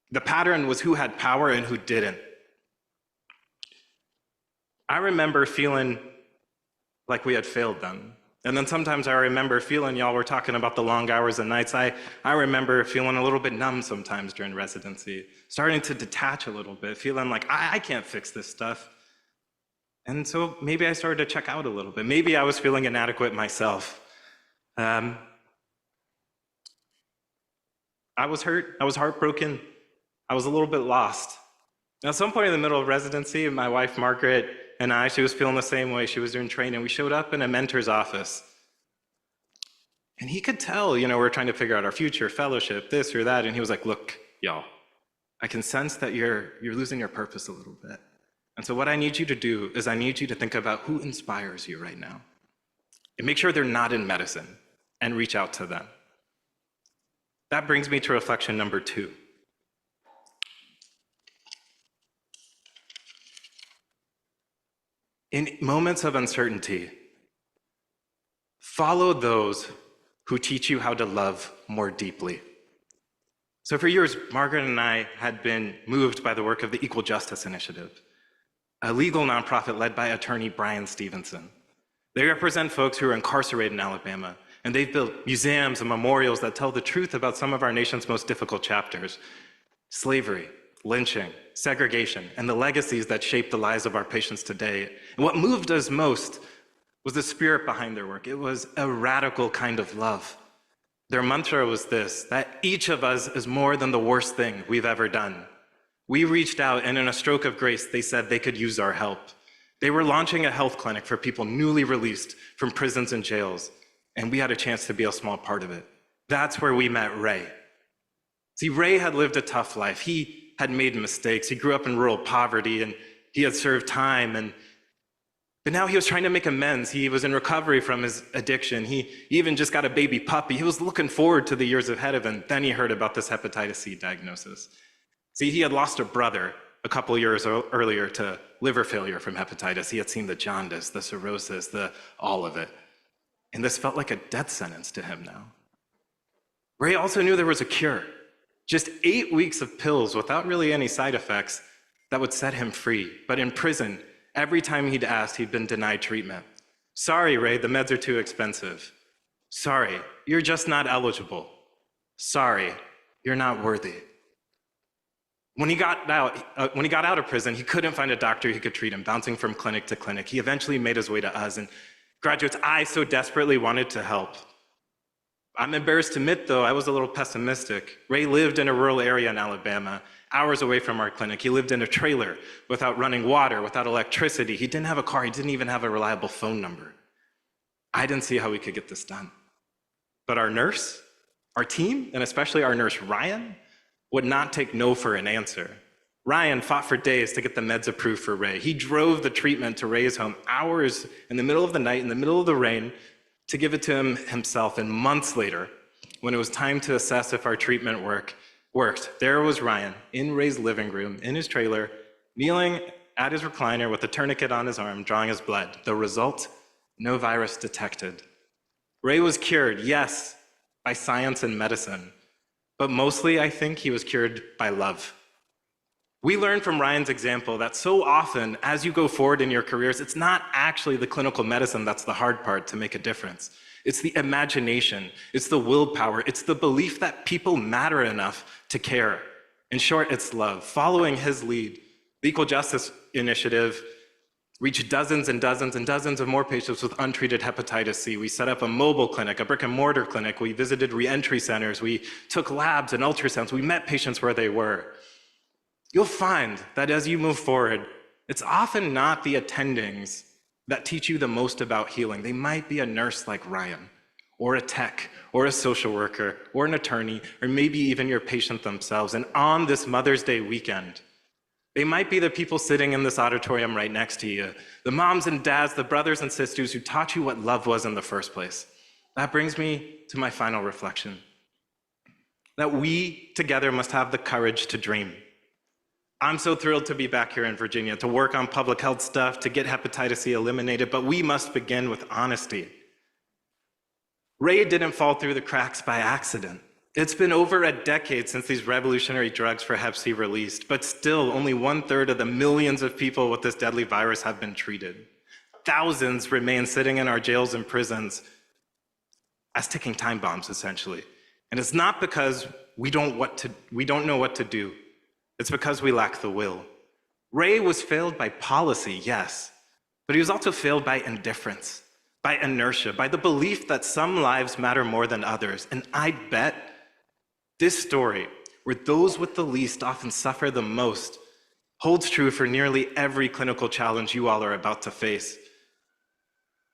The pattern was who had power and who didn't. I remember feeling like we had failed them. And then sometimes I remember feeling, y'all were talking about the long hours and nights, I remember feeling a little bit numb sometimes during residency, starting to detach a little bit, feeling like I can't fix this stuff. And so maybe I started to check out a little bit. Maybe I was feeling inadequate myself. I was hurt, I was heartbroken, I was a little bit lost. At some point in the middle of residency, my wife, Margaret, and she was feeling the same way. She was doing training. We showed up in a mentor's office. And he could tell, we're trying to figure out our future, fellowship, this or that. And he was like, look, y'all, I can sense that you're losing your purpose a little bit. And so what I need you to do is I need you to think about who inspires you right now. And make sure they're not in medicine and reach out to them. That brings me to reflection number 2. In moments of uncertainty, follow those who teach you how to love more deeply. So for years, Margaret and I had been moved by the work of the Equal Justice Initiative, a legal nonprofit led by attorney Brian Stevenson. They represent folks who are incarcerated in Alabama, and they've built museums and memorials that tell the truth about some of our nation's most difficult chapters: slavery, lynching, segregation, and the legacies that shape the lives of our patients today. And what moved us most was the spirit behind their work. It was a radical kind of love. Their mantra was this, that each of us is more than the worst thing we've ever done. We reached out, and in a stroke of grace, they said they could use our help. They were launching a health clinic for people newly released from prisons and jails, and we had a chance to be a small part of it. That's where we met Ray. See, Ray had lived a tough life. He had made mistakes. He grew up in rural poverty, and he had served time, but now he was trying to make amends. He was in recovery from his addiction. He even just got a baby puppy. He was looking forward to the years ahead of him. Then he heard about this hepatitis C diagnosis. See, he had lost a brother a couple years earlier to liver failure from hepatitis. He had seen the jaundice, the cirrhosis, all of it. And this felt like a death sentence to him now. Ray also knew there was a cure. Just 8 weeks of pills without really any side effects that would set him free. But in prison, every time he'd asked, he'd been denied treatment. Sorry, Ray, the meds are too expensive. Sorry, you're just not eligible. Sorry, you're not worthy. When he got out of prison, he couldn't find a doctor who could treat him, bouncing from clinic to clinic. He eventually made his way to us, and graduates, I so desperately wanted to help. I'm embarrassed to admit, though, I was a little pessimistic. Ray lived in a rural area in Alabama, hours away from our clinic. He lived in a trailer without running water, without electricity. He didn't have a car. He didn't even have a reliable phone number. I didn't see how we could get this done. But our nurse, our team, and especially our nurse, Ryan, would not take no for an answer. Ryan fought for days to get the meds approved for Ray. He drove the treatment to Ray's home hours in the middle of the night, in the middle of the rain, to give it to him himself. And months later, when it was time to assess if our treatment worked, there was Ryan in Ray's living room, in his trailer, kneeling at his recliner with a tourniquet on his arm, drawing his blood. The result, no virus detected. Ray was cured, yes, by science and medicine, but mostly I think he was cured by love. We learned from Ryan's example that so often, as you go forward in your careers, it's not actually the clinical medicine that's the hard part to make a difference. It's the imagination, it's the willpower, it's the belief that people matter enough to care. In short, it's love. Following his lead, the Equal Justice Initiative reached dozens and dozens and dozens of more patients with untreated hepatitis C. We set up a mobile clinic, a brick and mortar clinic. We visited reentry centers. We took labs and ultrasounds. We met patients where they were. You'll find that as you move forward, it's often not the attendings that teach you the most about healing. They might be a nurse like Ryan, or a tech, or a social worker, or an attorney, or maybe even your patient themselves. And on this Mother's Day weekend, they might be the people sitting in this auditorium right next to you, the moms and dads, the brothers and sisters who taught you what love was in the first place. That brings me to my final reflection, that we together must have the courage to dream. I'm so thrilled to be back here in Virginia, to work on public health stuff, to get hepatitis C eliminated, but we must begin with honesty. Ray didn't fall through the cracks by accident. It's been over a decade since these revolutionary drugs for hep C released, but still only 1/3 of the millions of people with this deadly virus have been treated. Thousands remain sitting in our jails and prisons as ticking time bombs, essentially. And it's not because we don't know what to do. It's because we lack the will. Ray was failed by policy, yes, but he was also failed by indifference, by inertia, by the belief that some lives matter more than others. And I bet this story, where those with the least often suffer the most, holds true for nearly every clinical challenge you all are about to face.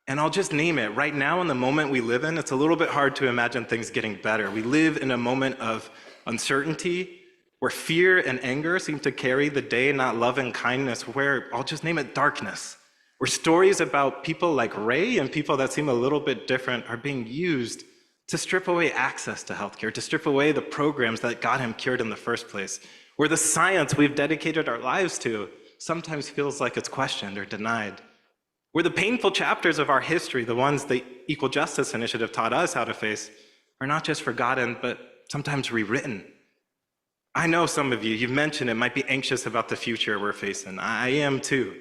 And I'll just name it. Right now, in the moment we live in, it's a little bit hard to imagine things getting better. We live in a moment of uncertainty, where fear and anger seem to carry the day, not love and kindness, where, I'll just name it, darkness, where stories about people like Ray and people that seem a little bit different are being used to strip away access to healthcare, to strip away the programs that got him cured in the first place, where the science we've dedicated our lives to sometimes feels like it's questioned or denied, where the painful chapters of our history, the ones the Equal Justice Initiative taught us how to face, are not just forgotten, but sometimes rewritten. I know some of you, you've mentioned it, might be anxious about the future we're facing. I am too.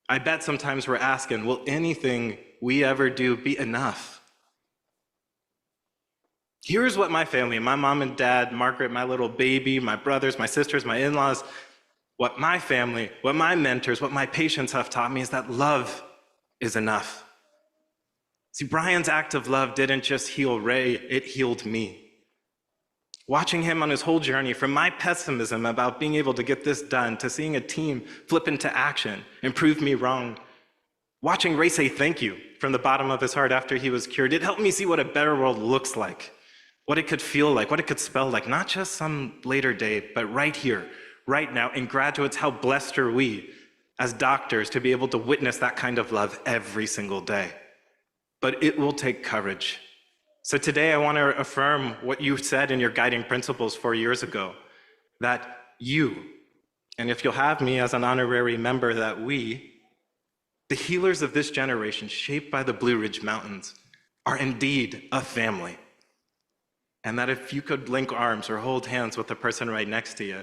I bet sometimes we're asking, will anything we ever do be enough? Here's what my family, my mom and dad, Margaret, my little baby, my brothers, my sisters, my in-laws, what my family, what my mentors, what my patients have taught me is that love is enough. See, Brian's act of love didn't just heal Ray, it healed me. Watching him on his whole journey, from my pessimism about being able to get this done to seeing a team flip into action and prove me wrong. Watching Ray say thank you from the bottom of his heart after he was cured, it helped me see what a better world looks like, what it could feel like, what it could spell like, not just some later day, but right here, right now. And graduates, how blessed are we as doctors to be able to witness that kind of love every single day. But it will take courage. So today I want to affirm what you said in your guiding principles 4 years ago, that you, and if you'll have me as an honorary member, that we, the healers of this generation shaped by the Blue Ridge Mountains, are indeed a family. And that if you could link arms or hold hands with the person right next to you,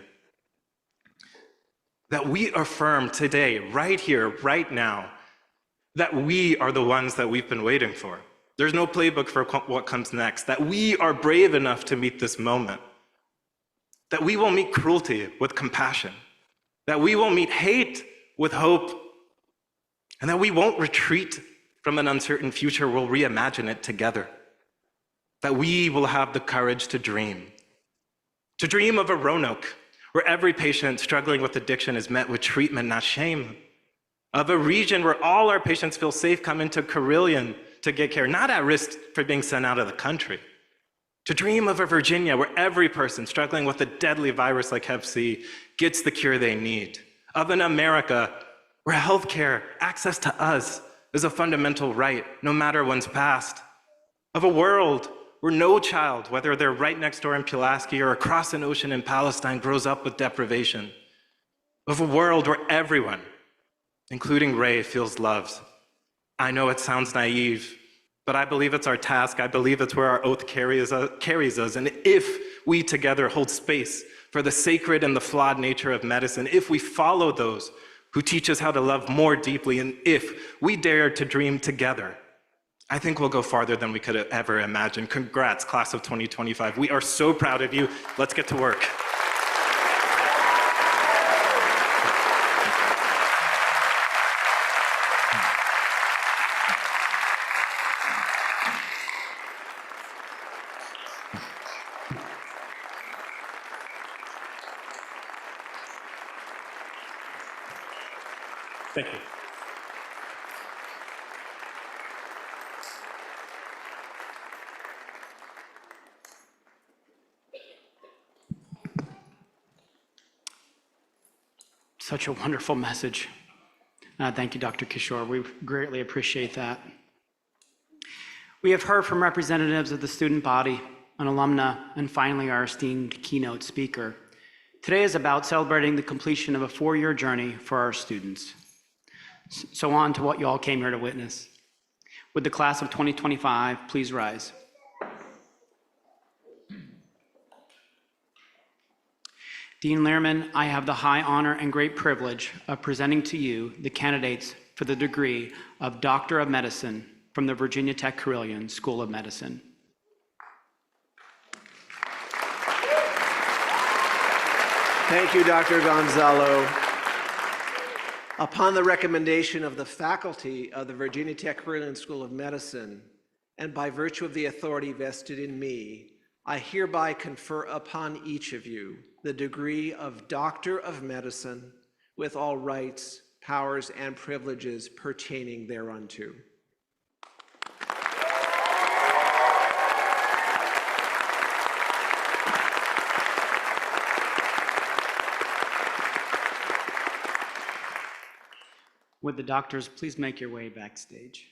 that we affirm today, right here, right now, that we are the ones that we've been waiting for. There's no playbook for what comes next, that we are brave enough to meet this moment. that we will meet cruelty with compassion, that we will meet hate with hope, and that we won't retreat from an uncertain future, we'll reimagine it together, that we will have the courage to dream of a Roanoke, where every patient struggling with addiction is met with treatment, not shame, of a region where all our patients feel safe coming to Carilion to get care, not at risk for being sent out of the country. To dream of a Virginia where every person struggling with a deadly virus like Hep C gets the cure they need. Of an America where healthcare, access to us, is a fundamental right, no matter one's past. Of a world where no child, whether they're right next door in Pulaski or across an ocean in Palestine, grows up with deprivation. Of a world where everyone, including Ray, feels loved. I know it sounds naive, but I believe it's our task. I believe it's where our oath carries us. And if we together hold space for the sacred and the flawed nature of medicine, if we follow those who teach us how to love more deeply, and if we dare to dream together, I think we'll go farther than we could have ever imagined. Congrats, class of 2025. We are so proud of you. Let's get to work. Thank you. Such a wonderful message. Thank you, Dr. Kishore. We greatly appreciate that. We have heard from representatives of the student body, an alumna, and finally our esteemed keynote speaker. Today is about celebrating the completion of a 4-year journey for our students. So on to what you all came here to witness. Would the class of 2025 please rise? Dean Lehrman, I have the high honor and great privilege of presenting to you the candidates for the degree of Doctor of Medicine from the Virginia Tech Carilion School of Medicine. Thank you, Dr. Gonzalo. Upon the recommendation of the faculty of the Virginia Tech Carilion School of Medicine, and by virtue of the authority vested in me, I hereby confer upon each of you the degree of Doctor of Medicine with all rights, powers, and privileges pertaining thereunto. Would the doctors please make your way backstage?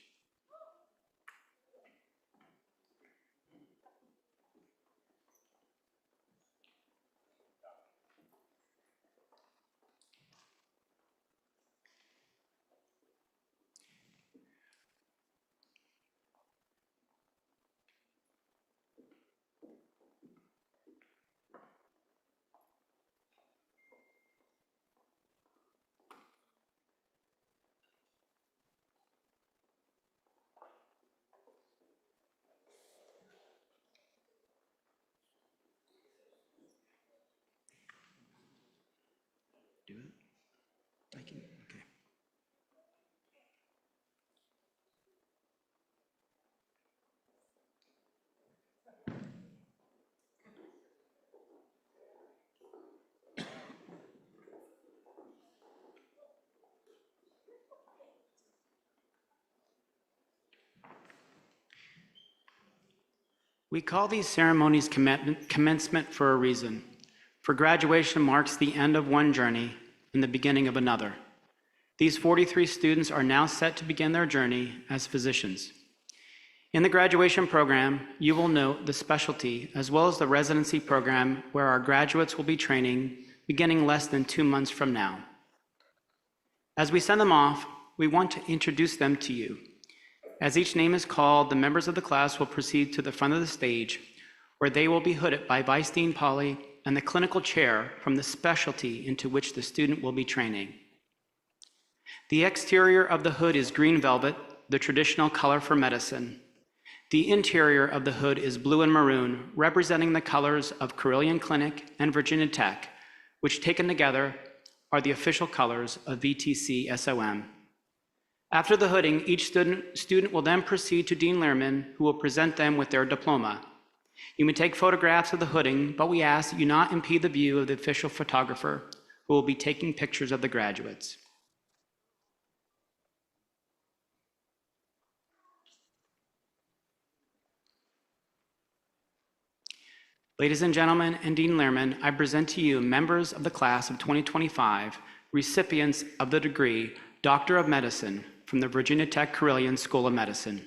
Do it? I can, okay. We call these ceremonies commencement for a reason. For graduation marks the end of one journey and the beginning of another. These 43 students are now set to begin their journey as physicians. In the graduation program, you will note the specialty as well as the residency program where our graduates will be training beginning less than 2 months from now. As we send them off, we want to introduce them to you. As each name is called, the members of the class will proceed to the front of the stage where they will be hooded by Vice Dean Polly and the clinical chair from the specialty into which the student will be training. The exterior of the hood is green velvet, the traditional color for medicine. The interior of the hood is blue and maroon, representing the colors of Carilion Clinic and Virginia Tech, which taken together are the official colors of VTCSOM. After the hooding, each student will then proceed to Dean Lehrman, who will present them with their diploma. You may take photographs of the hooding, but we ask that you not impede the view of the official photographer, who will be taking pictures of the graduates. Ladies and gentlemen, and Dean Lehrman, I present to you members of the class of 2025, recipients of the degree Doctor of Medicine from the Virginia Tech Carilion School of Medicine.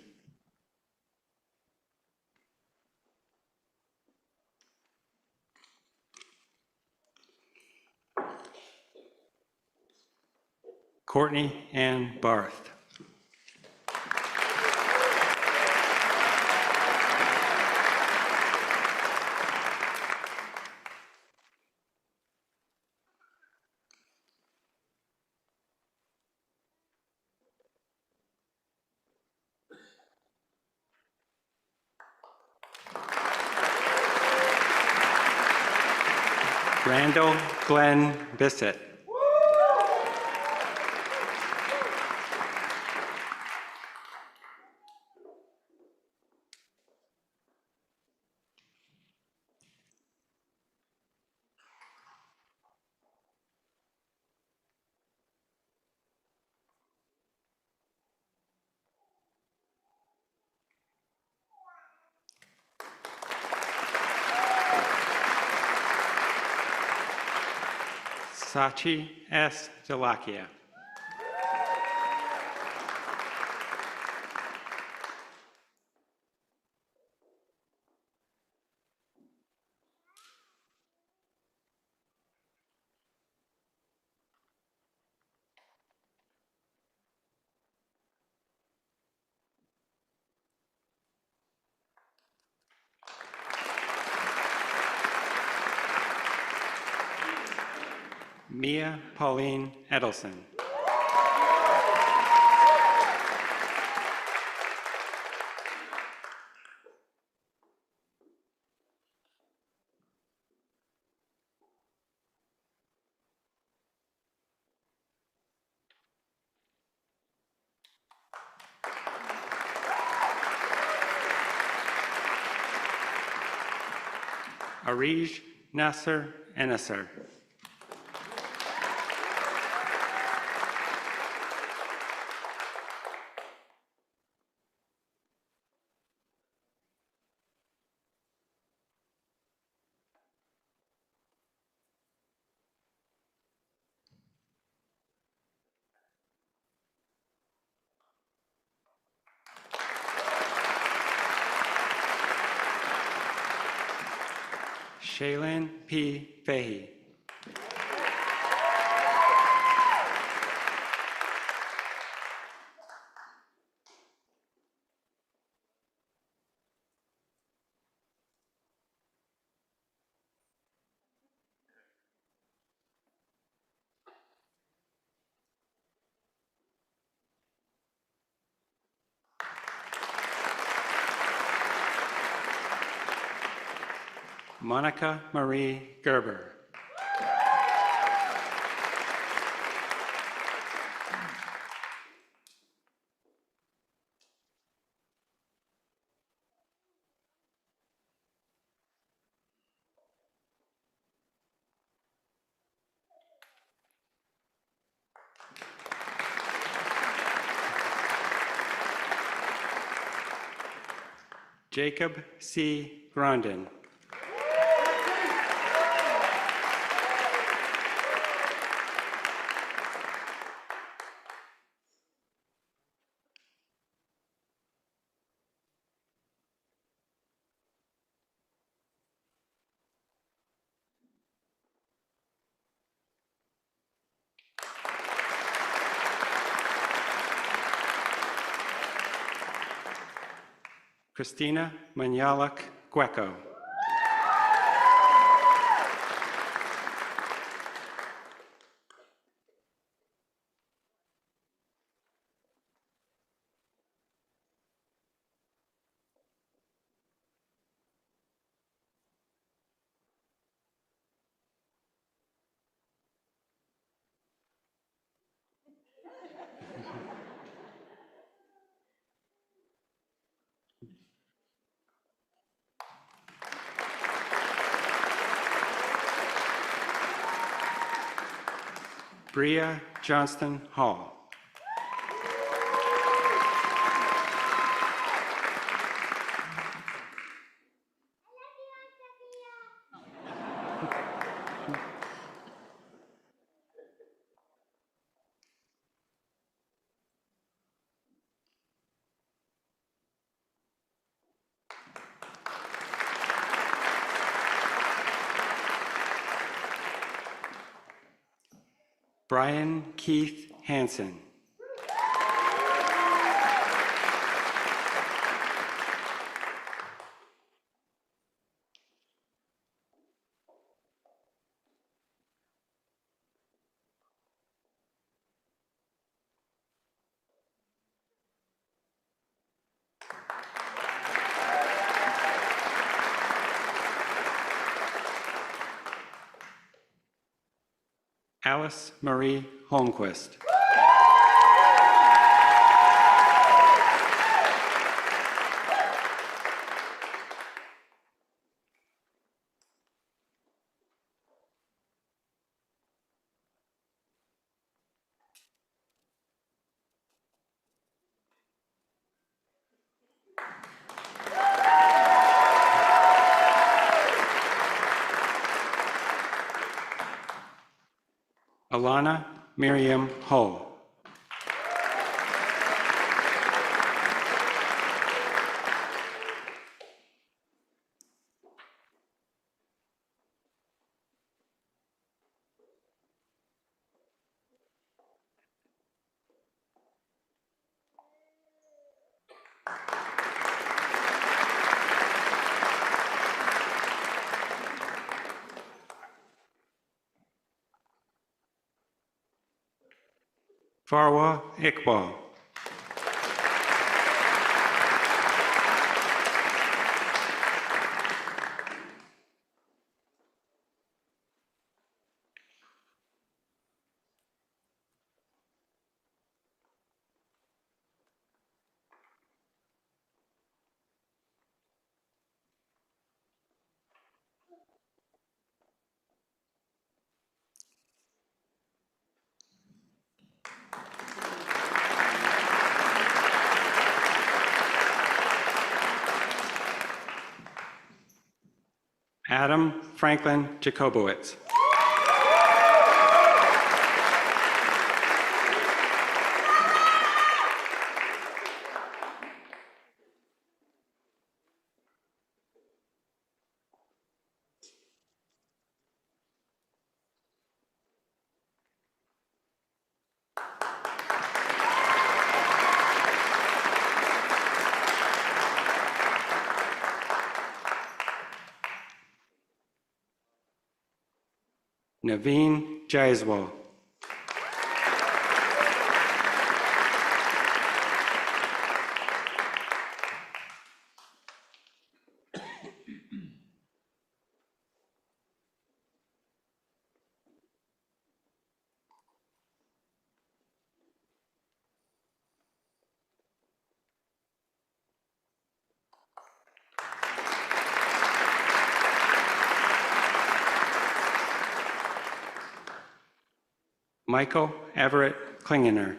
Courtney Ann Barth. Randall Glenn Bissett. Sachi S. Delakia. Mia Pauline Edelson. Arij Nasser Enesser. Shaylin P. Fahey. Monica Marie Gerber. Jacob C. Grondin. Christina Manyalak Gueco. Bria Johnston Hall. Brian Keith Hansen. Alice Marie Holmquist. Alana Miriam Hull. Farwa Iqbal. Adam Franklin Jacobowitz. Naveen Jaiswal. Michael Everett Klingener.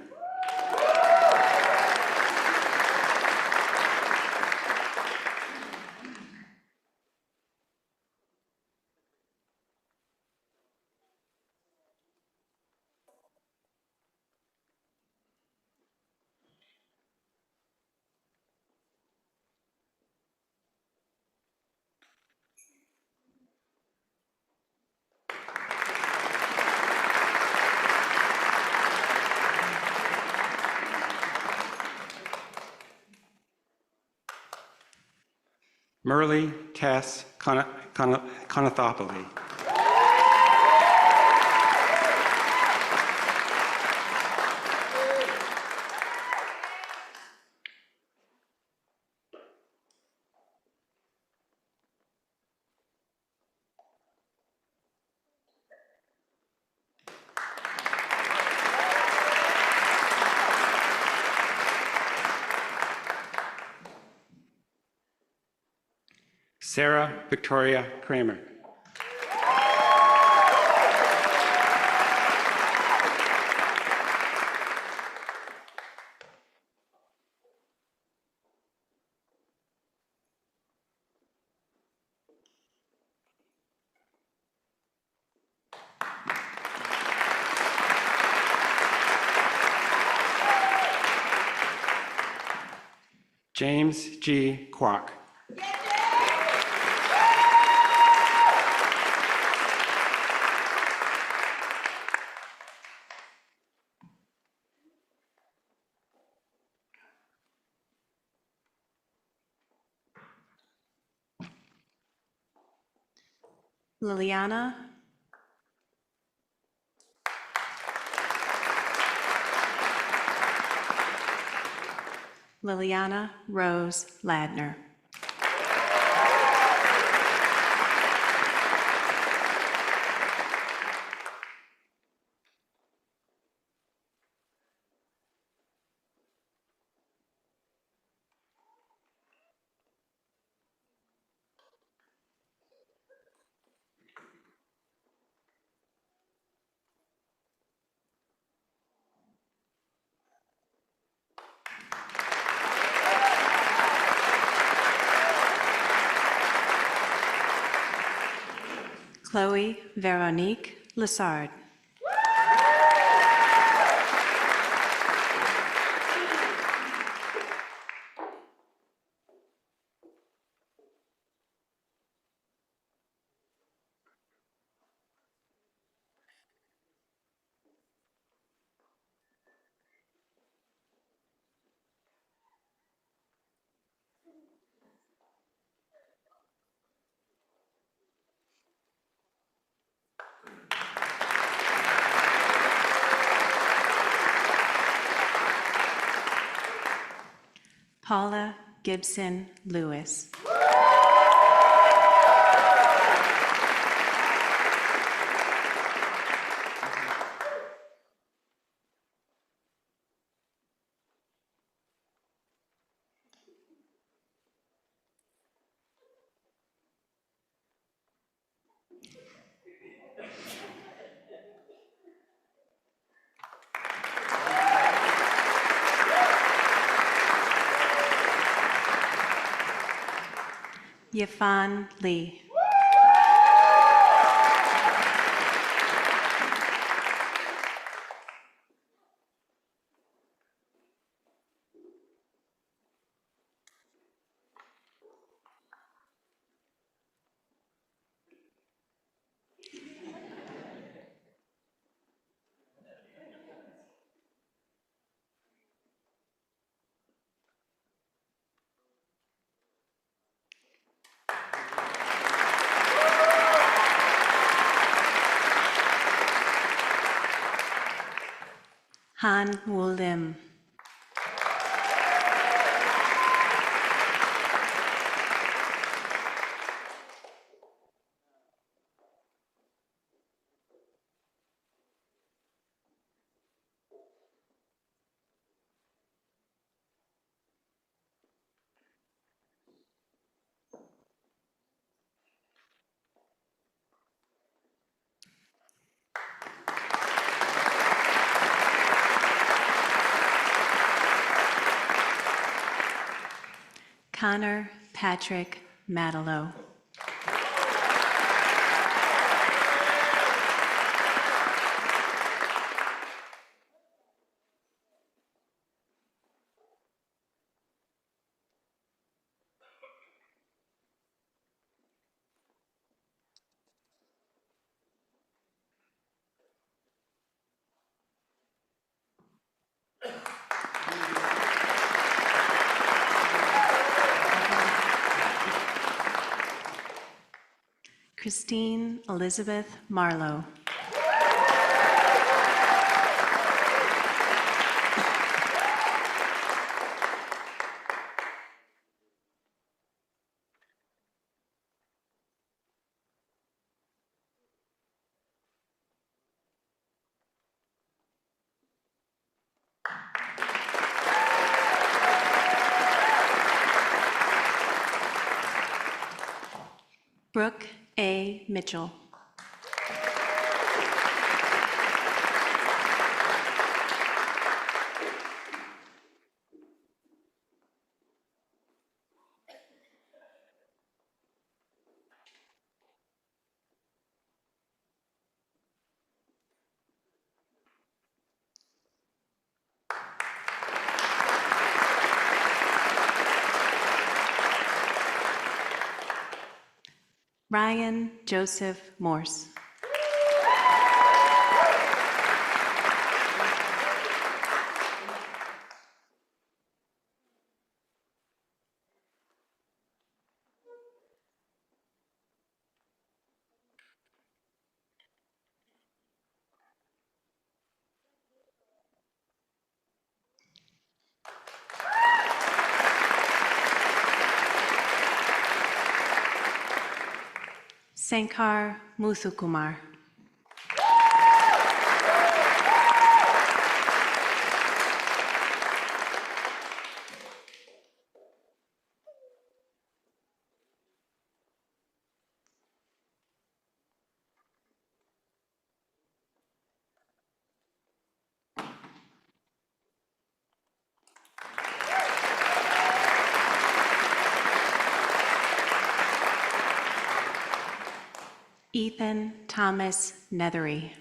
Merle Tess Conathopoli. Sarah Victoria Kramer. James G. Kwok. Liliana Rose Ladner. Chloe Veronique Lessard. Paula Gibson Lewis. Yifan Lee. Han Woo Lim. Connor Patrick Matelow. Christine Elizabeth Marlowe. Brooke A. Mitchell. Ryan Joseph Morse. Sankar Muthukumar. Ethan Thomas Nethery.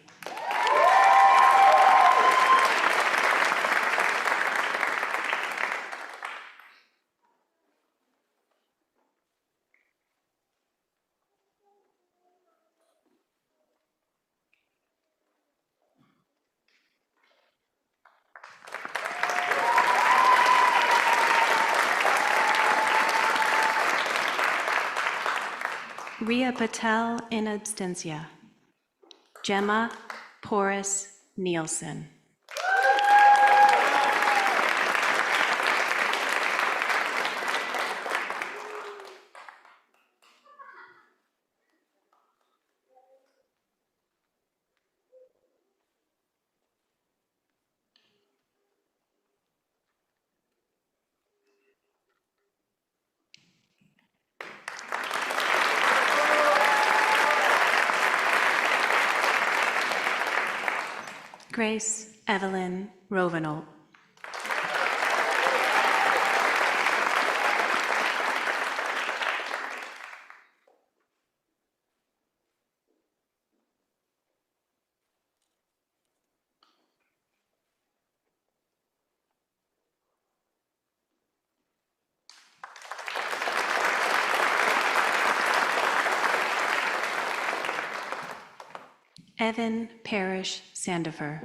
Ria Patel in absentia. Gemma Porras Nielsen. Grace Evelyn Rovenolt. Evan Parrish Sandifer.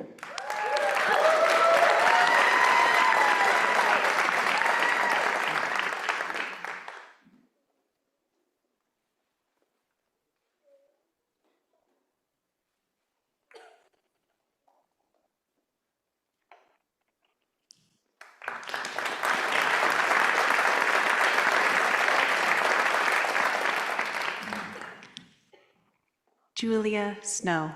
Julia Snow.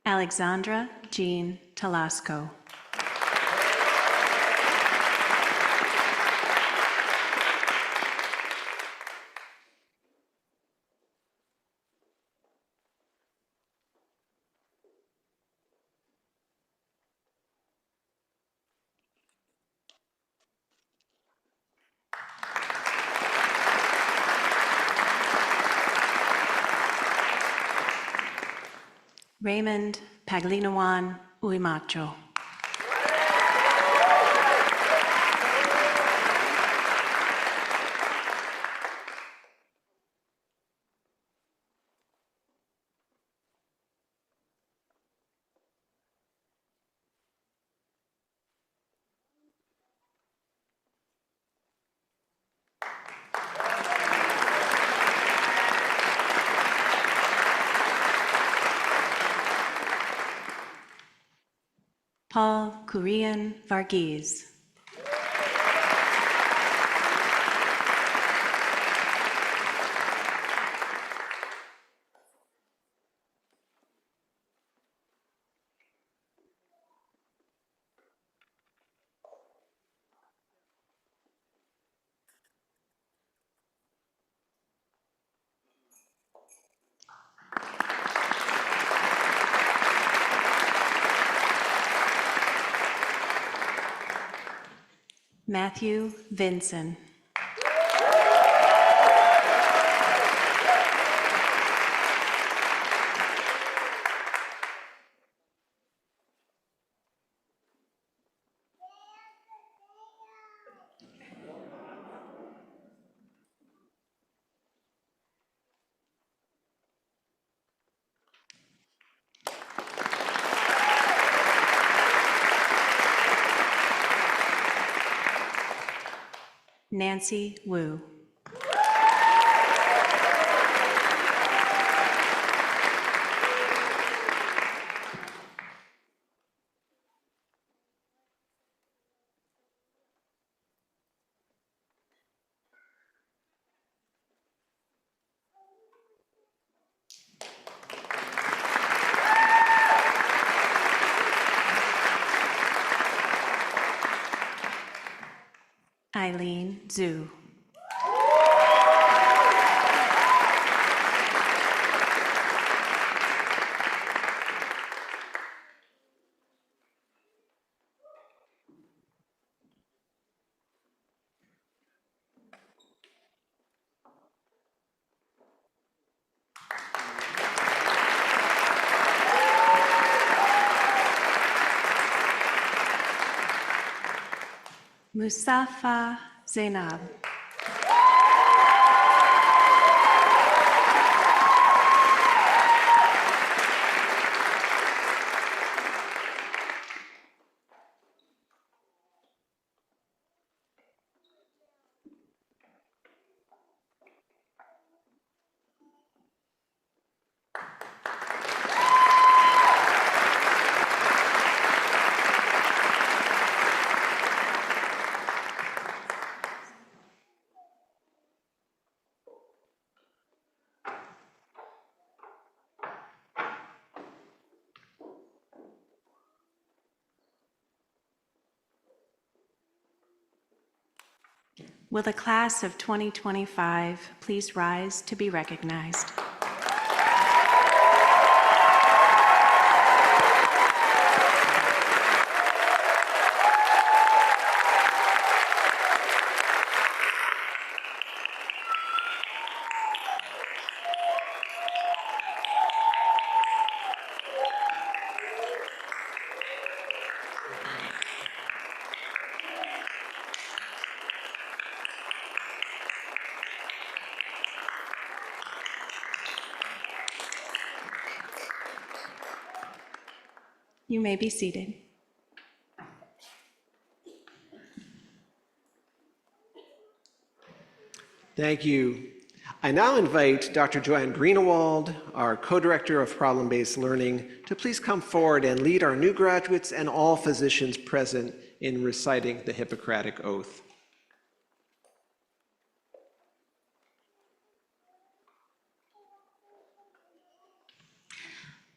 Alexandra Jean Talasco. Raymond Paglinawan Uimacho. Paul Kurian Varghese. Matthew Vinson. Nancy Wu. Eileen Zhu. Musafa Zainab. Will the class of 2025 please rise to be recognized? You may be seated. Thank you. I now invite Dr. Joanne Greenewald, our co-director of problem-based learning, to please come forward and lead our new graduates and all physicians present in reciting the Hippocratic Oath.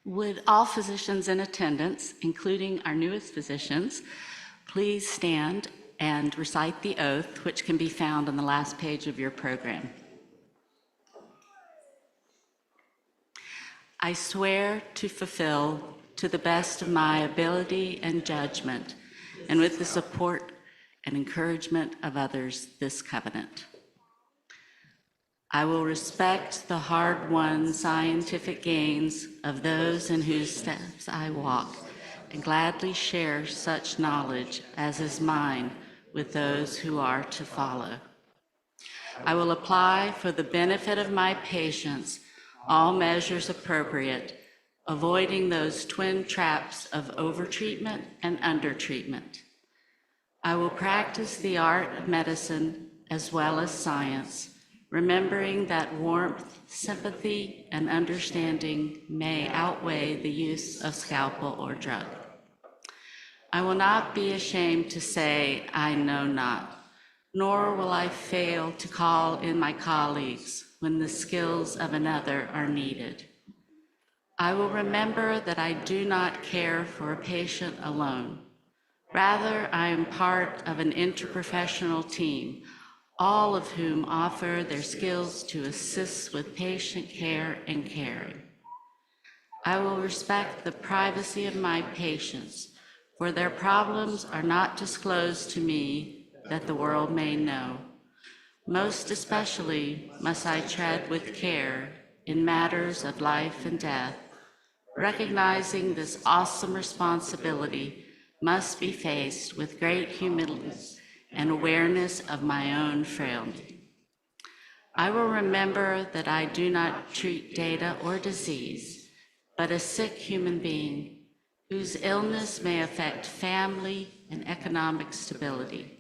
Would all physicians in attendance, including our newest physicians, please stand and recite the oath, which can be found on the last page of your program. I swear to fulfill, to the best of my ability and judgment, and with the support and encouragement of others, this covenant. I will respect the hard-won scientific gains of those in whose steps I walk, and gladly share such knowledge as is mine with those who are to follow. I will apply for the benefit of my patients all measures appropriate, avoiding those twin traps of overtreatment and undertreatment. I will practice the art of medicine as well as science, remembering that warmth, sympathy, and understanding may outweigh the use of scalpel or drug. I will not be ashamed to say I know not, nor will I fail to call in my colleagues when the skills of another are needed. I will remember that I do not care for a patient alone. Rather, I am part of an interprofessional team, all of whom offer their skills to assist with patient care and caring. I will respect the privacy of my patients, for their problems are not disclosed to me, that the world may know. Most especially must I tread with care in matters of life and death, recognizing this awesome responsibility must be faced with great humility and awareness of my own frailty. I will remember that I do not treat data or disease, but a sick human being whose illness may affect family and economic stability.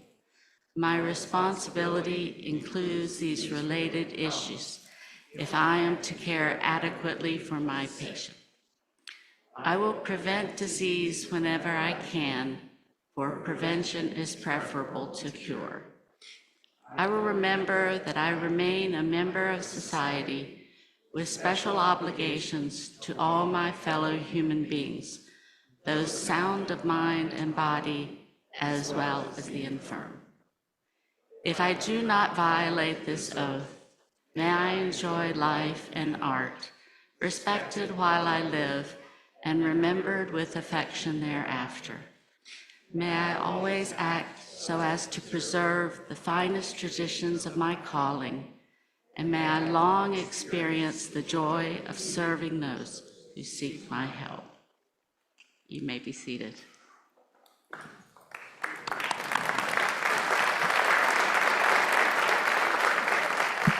My responsibility includes these related issues if I am to care adequately for my patient. I will prevent disease whenever I can, for prevention is preferable to cure. I will remember that I remain a member of society with special obligations to all my fellow human beings, those sound of mind and body, as well as the infirm. If I do not violate this oath, may I enjoy life and art, respected while I live, and remembered with affection thereafter. May I always act so as to preserve the finest traditions of my calling, and may I long experience the joy of serving those who seek my help. You may be seated.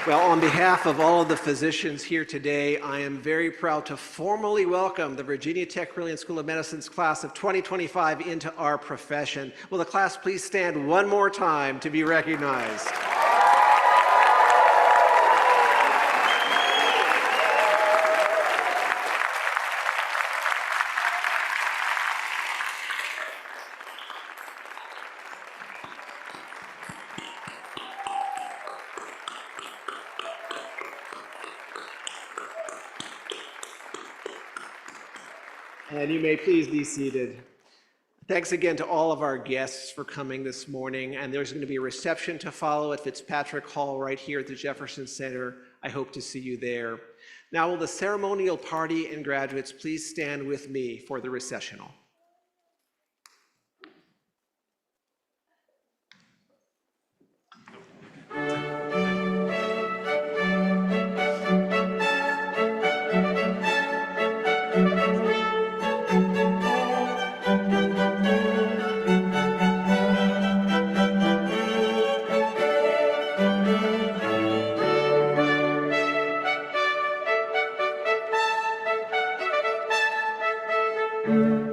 Well, on behalf of all of the physicians here today, I am very proud to formally welcome the Virginia Tech Carilion School of Medicine's class of 2025 into our profession. Will the class please stand one more time to be recognized? And you may please be seated. Thanks again to all of our guests for coming this morning. And there's going to be a reception to follow at Fitzpatrick Hall right here at the Jefferson Center. I hope to see you there. Now, will the ceremonial party and graduates please stand with me for the recessional? Thank you.